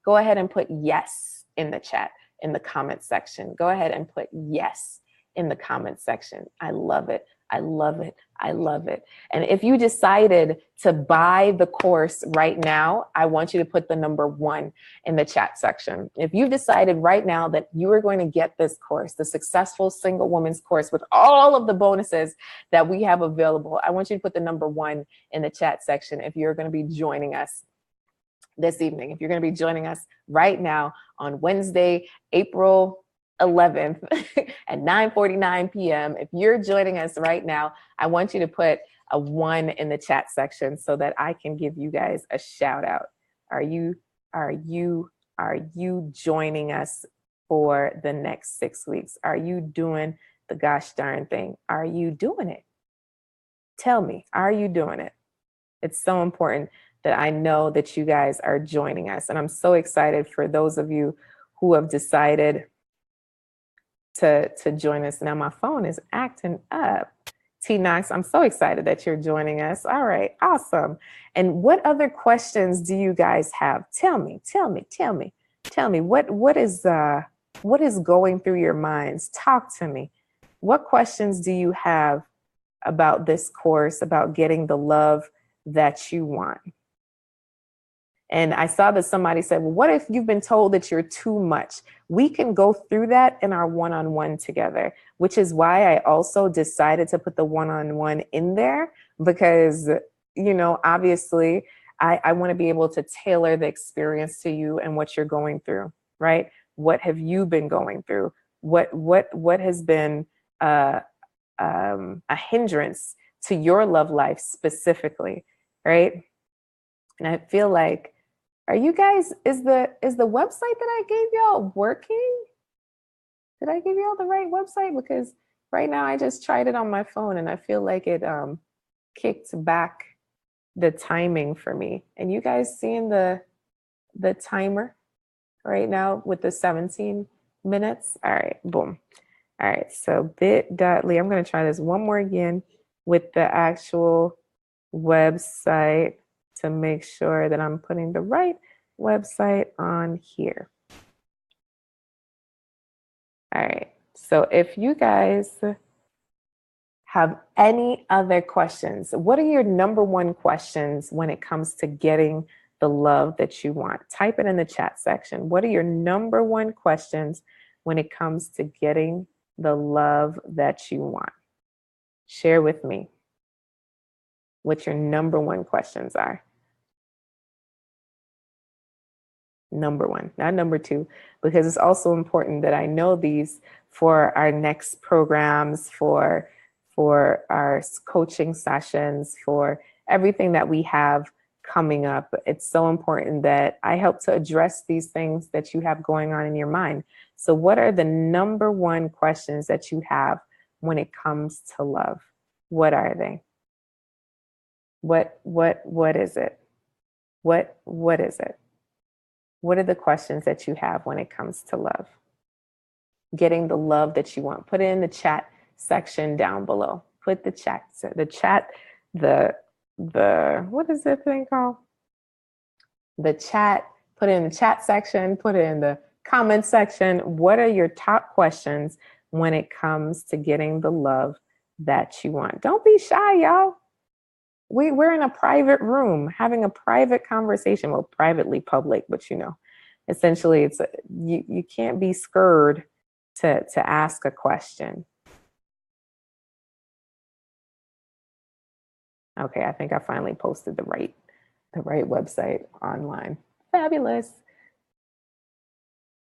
go ahead and put yes in the chat, in the comment section. Go ahead and put yes in the comment section. I love it. I love it. I love it. And if you decided to buy the course right now, I want you to put the number 1 in the chat section. If you've decided right now that you are going to get this course, the Successful Single Woman's course with all of the bonuses that we have available, I want you to put the number 1 in the chat section if you're going to be joining us this evening. If you're going to be joining us right now on Wednesday, April 11th at 9:49 p.m. If you're joining us right now, I want you to put a 1 in the chat section so that I can give you guys a shout out. Are you joining us for the next 6 weeks? Are you doing the gosh darn thing? Are you doing it? Tell me, are you doing it? It's so important that I know that you guys are joining us. And I'm so excited for those of you who have decided to join us. Now my phone is acting up. T Knox, I'm so excited that you're joining us. All right, awesome. And what other questions do you guys have? Tell me Tell me what is going through your minds? Talk to me. What questions do you have about this course, about getting the love that you want? And I saw that somebody said, well, what if you've been told that you're too much? We can go through that in our one-on-one together, which is why I also decided to put the one-on-one in there because, you know, obviously I want to be able to tailor the experience to you and what you're going through, right? What have you been going through? What has been a hindrance to your love life specifically, right? And I feel like, are you guys, is the website that I gave y'all working? Did I give y'all the right website? Because right now I just tried it on my phone and I feel like it kicked back the timing for me. And you guys seeing the timer right now with the 17 minutes? All right, boom. All right, so bit.ly, I'm gonna try this one more again with the actual website to make sure that I'm putting the right website on here. All right, so if you guys have any other questions, what are your number one questions when it comes to getting the love that you want? Type it in the chat section. What are your number one questions when it comes to getting the love that you want? Share with me what your number one questions are. Number one, not number two, because it's also important that I know these for our next programs, for our coaching sessions, for everything that we have coming up. It's so important that I help to address these things that you have going on in your mind. So what are the number one questions that you have when it comes to love? What are they? What is it? What is it? What are the questions that you have when it comes to love? Getting the love that you want. Put it in the chat section down below. Put the what is that thing called? The chat, put it in the chat section, put it in the comment section. What are your top questions when it comes to getting the love that you want? Don't be shy, y'all. We're in a private room having a private conversation. Well, privately public, but you know, essentially it's you can't be scared to ask a question. Okay, I think I finally posted the right website online. Fabulous.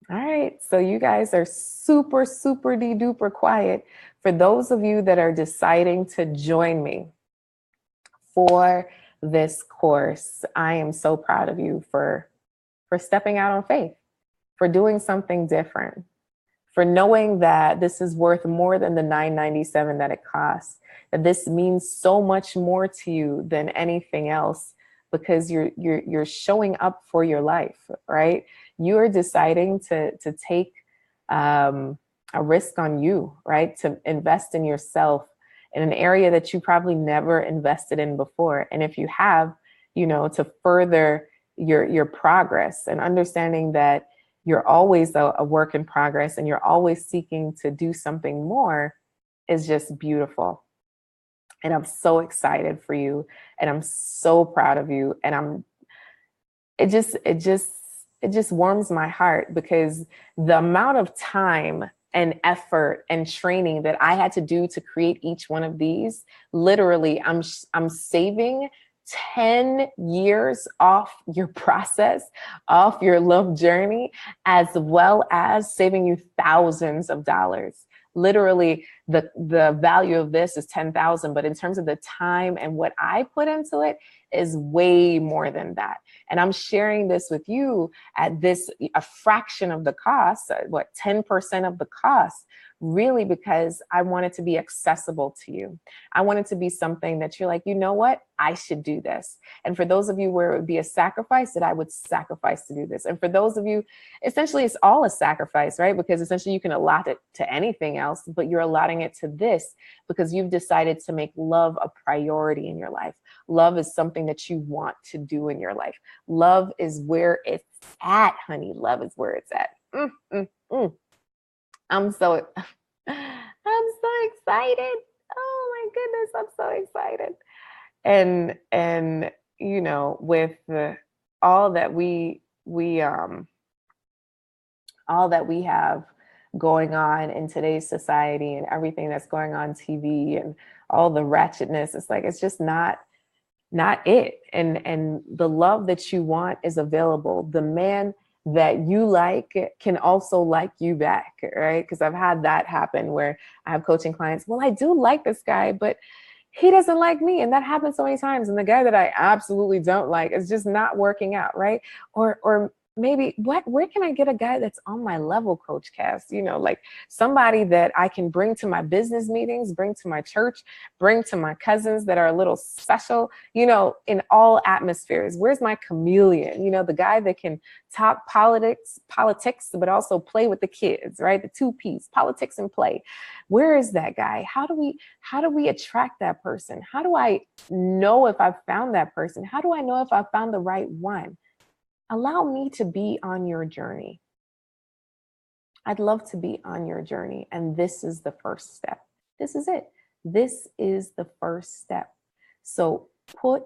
All right, so you guys are super duper quiet. For those of you that are deciding to join me for this course, I am so proud of you for stepping out on faith, for doing something different, for knowing that this is worth more than the $9.97 that it costs, that this means so much more to you than anything else, because you're showing up for your life, right? You are deciding to take a risk on you, right? To invest in yourself in an area that you probably never invested in before. And if you have, you know, to further your progress and understanding that you're always a work in progress and you're always seeking to do something more is just beautiful. And I'm so excited for you and I'm so proud of you. And it just warms my heart, because the amount of time and effort and training that I had to do to create each one of these, literally I'm saving 10 years off your process, off your love journey, as well as saving you thousands of dollars. Literally, the value of this is $10,000, but in terms of the time and what I put into it is way more than that. And I'm sharing this with you at a fraction of the cost, 10% of the cost, really because I want it to be accessible to you. I want it to be something that you're like, you know what? I should do this. And for those of you where it would be a sacrifice, that I would sacrifice to do this. And for those of you, essentially it's all a sacrifice, right? Because essentially you can allot it to anything else, but you're allotting it to this because you've decided to make love a priority in your life. Love is something that you want to do in your life. Love is where it's at, honey. Love is where it's at. I'm so excited. Oh my goodness, I'm so excited. And you know, with all that we all that we have going on in today's society and everything that's going on TV and all the ratchetness, it's like it's just not it. And the love that you want is available. The man that you like can also like you back, right? Because I've had that happen where I have coaching clients. Well, I do like this guy, but he doesn't like me. And that happens so many times. And the guy that I absolutely don't like is just not working out, right? Or maybe where can I get a guy that's on my level, Coach Cass? You know, like somebody that I can bring to my business meetings, bring to my church, bring to my cousins that are a little special, you know, in all atmospheres. Where's my chameleon? You know, the guy that can talk politics, but also play with the kids, right? The two P's, politics and play. Where is that guy? How do we attract that person? How do I know if I've found that person? How do I know if I've found the right one? Allow me to be on your journey. I'd love to be on your journey. And this is the first step. This is it. This is the first step. So put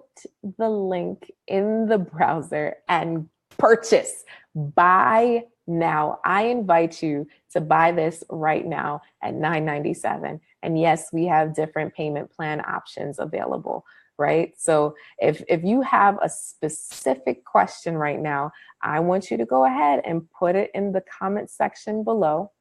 the link in the browser and purchase. Buy now. I invite you to buy this right now at $9.97. And yes, we have different payment plan options available. Right? So if you have a specific question right now, I want you to go ahead and put it in the comment section below,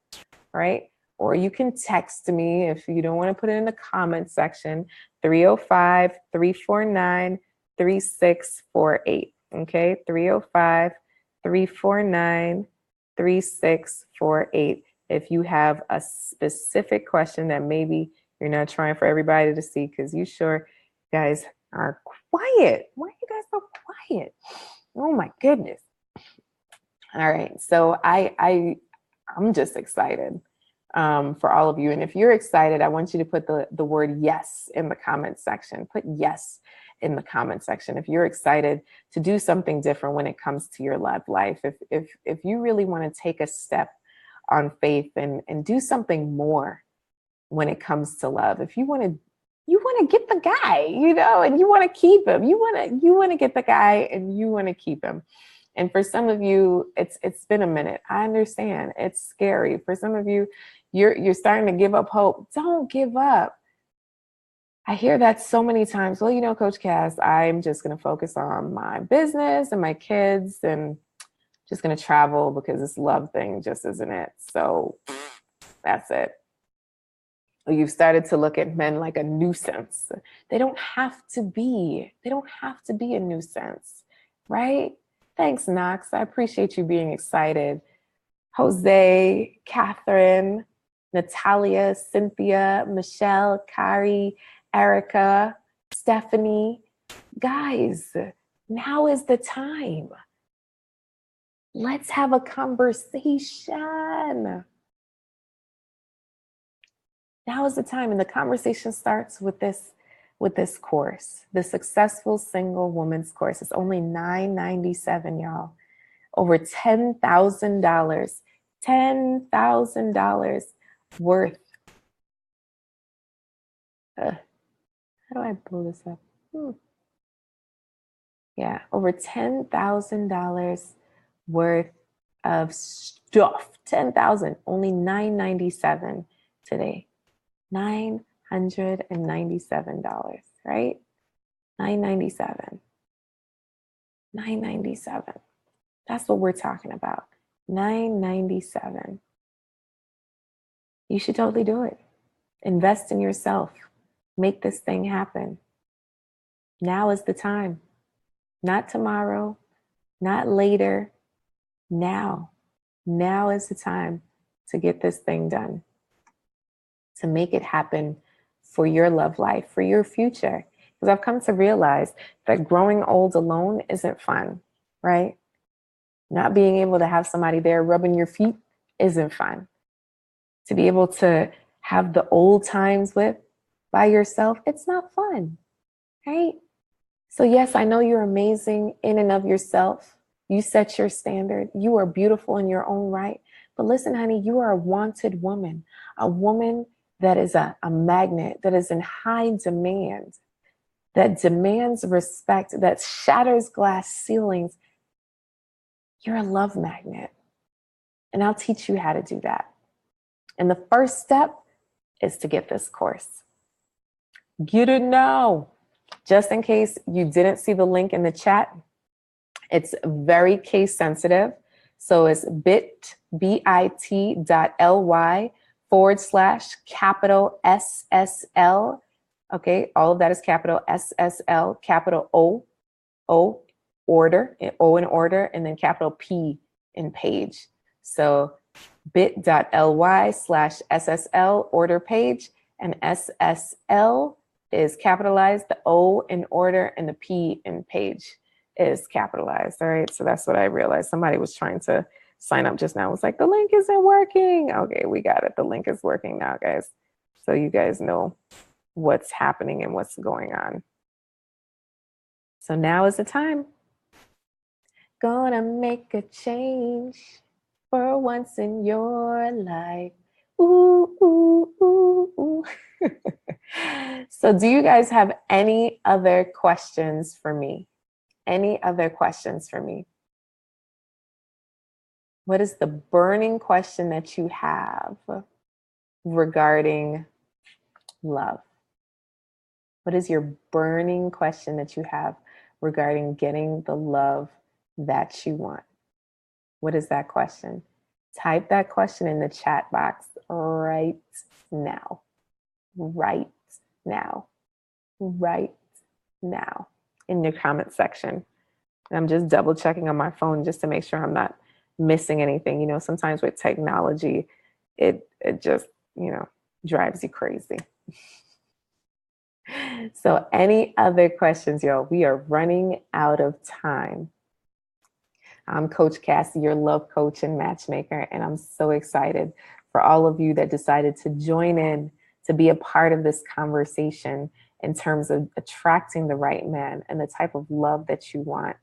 right? Or you can text me if you don't want to put it in the comment section, 305-349-3648. Okay, 305-349-3648. If you have a specific question that maybe you're not trying for everybody to see, because you sure guys are quiet. Why are you guys so quiet? Oh my goodness. All right. So I'm just excited for all of you. And if you're excited, I want you to put the word yes in the comment section. Put yes in the comment section. If you're excited to do something different when it comes to your love life, if you really want to take a step on faith and do something more when it comes to love, if you want to get the guy, you know, and you want to keep him. You want to get the guy and you want to keep him. And for some of you, it's been a minute. I understand. It's scary. For some of you, you're starting to give up hope. Don't give up. I hear that so many times. Well, you know, Coach Cass, I'm just going to focus on my business and my kids and just going to travel because this love thing just isn't it. So that's it. You've started to look at men like a nuisance. They don't have to be a nuisance, right? Thanks, Knox. I appreciate you being excited. Jose, Catherine, Natalia, Cynthia, Michelle, Kari, Erica, Stephanie. Guys, now is the time. Let's have a conversation. Now is the time. And the conversation starts with this course, the Successful Single Woman's Course. It's only $9.97, y'all. Over $10,000. $10,000 worth. How do I blow this up? Yeah, over $10,000 worth of stuff. 10,000, only $9.97 today. $997, right? $997. $997. That's what we're talking about. $997. You should totally do it. Invest in yourself. Make this thing happen. Now is the time. Not tomorrow, not later. Now. Now is the time to get this thing done. to make it happen for your love life, for your future. Because I've come to realize that growing old alone isn't fun, right? Not being able to have somebody there rubbing your feet isn't fun. To be able to have the old times with by yourself, it's not fun, right? So yes, I know you're amazing in and of yourself. You set your standard. You are beautiful in your own right. But listen, honey, you are a wanted woman, a woman that is a magnet, that is in high demand, that demands respect, that shatters glass ceilings. You're a love magnet. And I'll teach you how to do that. And the first step is to get this course. Get it now. Just in case you didn't see the link in the chat, it's very case sensitive. So it's bit.ly// SSL. Okay, all of that is capital SSL, capital O order, O in order, and then capital P in page. So bit.ly/SSL order page, and SSL is capitalized, the O in order, and the P in page is capitalized. All right, so that's what I realized. Somebody was trying to sign up just now. It was like, the link isn't working. Okay, we got it. The link is working now, guys. So you guys know what's happening and what's going on. So now is the time. Gonna make a change for once in your life. Ooh, ooh, ooh, ooh. So do you guys have any other questions for me? Any other questions for me? What is the burning question that you have regarding love? What is your burning question that you have regarding getting the love that you want? What is that question? Type that question in the chat box right now. Right now. Right now. In your comment section. And I'm just double checking on my phone just to make sure I'm not missing anything. You know, sometimes with technology, it just, you know, drives you crazy. So any other questions, y'all? We are running out of time. I'm Coach Cassie, your love coach and matchmaker, and I'm so excited for all of you that decided to join in to be a part of this conversation in terms of attracting the right man and the type of love that you want.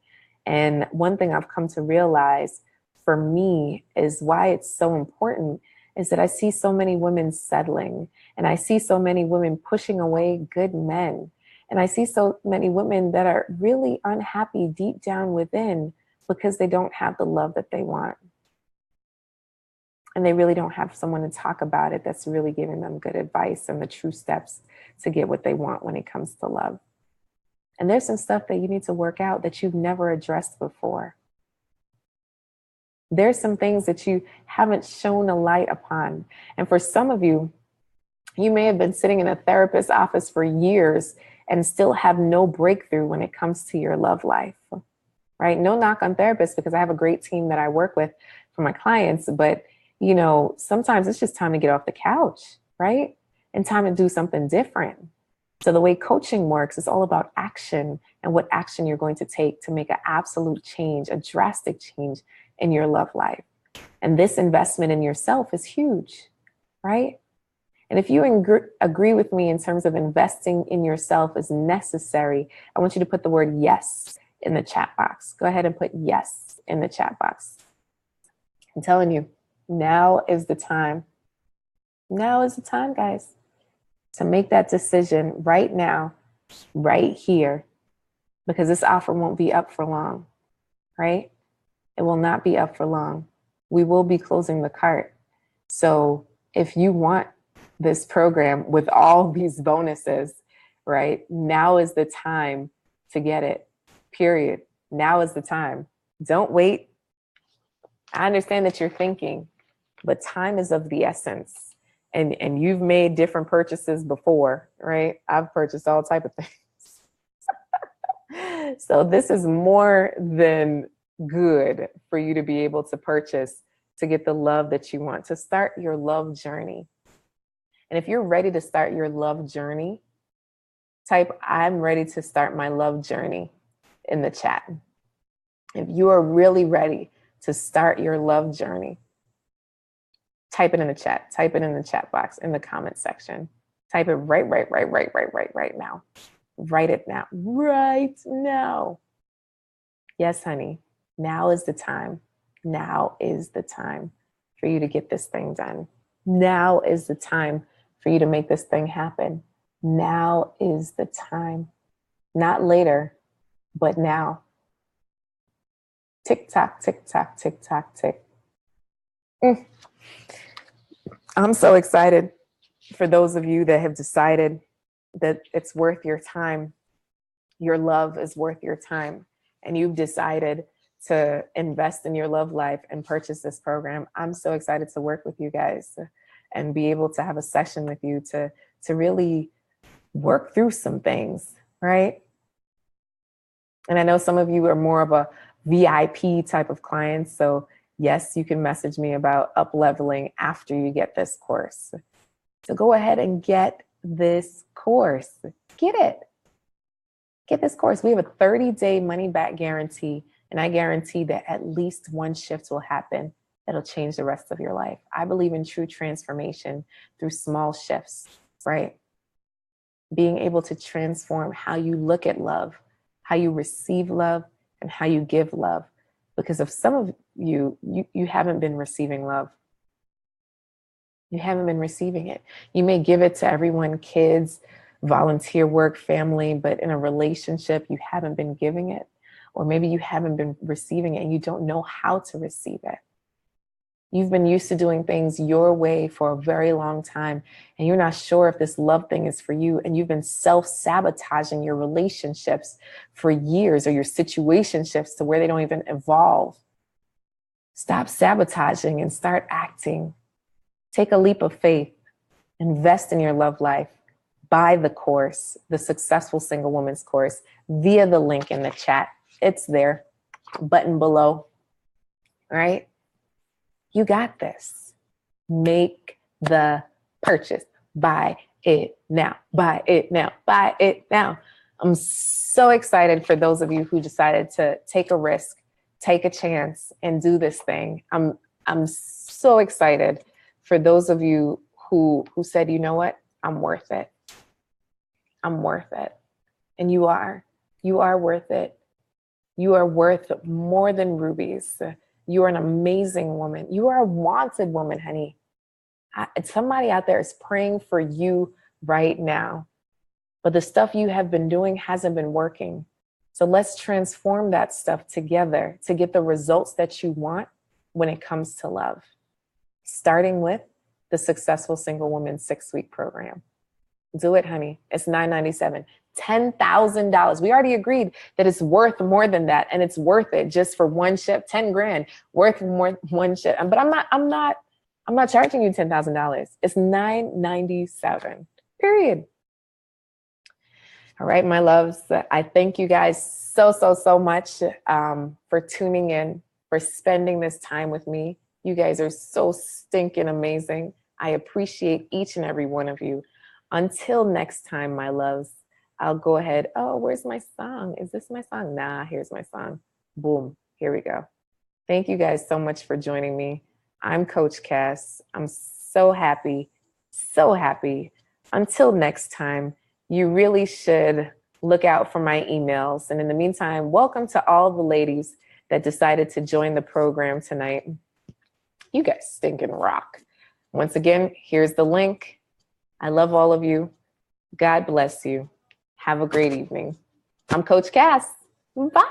And one thing I've come to realize for me is why it's so important is that I see so many women settling, and I see so many women pushing away good men. And I see so many women that are really unhappy deep down within because they don't have the love that they want. And they really don't have someone to talk about it that's really giving them good advice and the true steps to get what they want when it comes to love. And there's some stuff that you need to work out that you've never addressed before. There's some things that you haven't shown a light upon. And for some of you, you may have been sitting in a therapist's office for years and still have no breakthrough when it comes to your love life, right? No knock on therapists, because I have a great team that I work with for my clients. But, you know, sometimes it's just time to get off the couch, right? And time to do something different. So the way coaching works is all about action and what action you're going to take to make an absolute change, a drastic change in your love life. And this investment in yourself is huge, right? And if you agree with me in terms of investing in yourself is necessary, I want you to put the word yes in the chat box. Go ahead and put yes in the chat box. I'm telling you, now is the time. Now is the time, guys, to make that decision right now, right here, because this offer won't be up for long, right? It will not be up for long. We will be closing the cart. So if you want this program with all these bonuses, right, now is the time to get it, period. Now is the time. Don't wait. I understand that you're thinking, but time is of the essence. And you've made different purchases before, right? I've purchased all type of things. So this is more than good for you to be able to purchase to get the love that you want, to start your love journey. And if you're ready to start your love journey, type "I'm ready to start my love journey" in the chat. If you are really ready to start your love journey, type it in the chat. Type it in the chat box in the comment section. Type it right now. Write it now. Right now. Yes, honey. Now is the time. Now is the time for you to get this thing done. Now is the time for you to make this thing happen. Now is the time. Not later, but now. Tick tock, tick tock, tick tock, tick. I'm so excited for those of you that have decided that it's worth your time. Your love is worth your time. And you've decided to invest in your love life and purchase this program. I'm so excited to work with you guys and be able to have a session with you to really work through some things, right? And I know some of you are more of a VIP type of client. So yes, you can message me about up leveling after you get this course. So go ahead and get this course. Get it. Get this course. We have a 30-day money back guarantee, and I guarantee that at least one shift will happen that'll change the rest of your life. I believe in true transformation through small shifts, right? Being able to transform how you look at love, how you receive love, and how you give love. Because of some of you haven't been receiving love. You haven't been receiving it. You may give it to everyone, kids, volunteer work, family, but in a relationship, you haven't been giving it. Or maybe you haven't been receiving it and you don't know how to receive it. You've been used to doing things your way for a very long time, and you're not sure if this love thing is for you, and you've been self-sabotaging your relationships for years, or your situationships to where they don't even evolve. Stop sabotaging and start acting. Take a leap of faith. Invest in your love life. Buy the course, the Successful Single Woman's course, via the link in the chat. It's there, button below, right? You got this. Make the purchase. Buy it now. Buy it now. Buy it now. I'm so excited for those of you who decided to take a risk, take a chance, and do this thing. I'm so excited for those of you who said, you know what? I'm worth it. I'm worth it. And you are. You are worth it. You are worth more than rubies. You are an amazing woman. You are a wanted woman, honey. Somebody out there is praying for you right now. But the stuff you have been doing hasn't been working. So let's transform that stuff together to get the results that you want when it comes to love. Starting with the Successful Single Woman 6-week program. Do it, honey. It's $997. $10,000. We already agreed that it's worth more than that, and it's worth it just for one ship. 10 grand worth more one ship. But I'm not charging you $10,000. It's $997. Period. All right, my loves. I thank you guys so much for tuning in, for spending this time with me. You guys are so stinking amazing. I appreciate each and every one of you. Until next time, my loves, I'll go ahead. Oh, where's my song? Is this my song? Nah, here's my song. Boom. Here we go. Thank you guys so much for joining me. I'm Coach Cass. I'm so happy, so happy. Until next time, you really should look out for my emails. And in the meantime, welcome to all the ladies that decided to join the program tonight. You guys stinking rock. Once again, here's the link. I love all of you. God bless you. Have a great evening. I'm Coach Cass. Bye.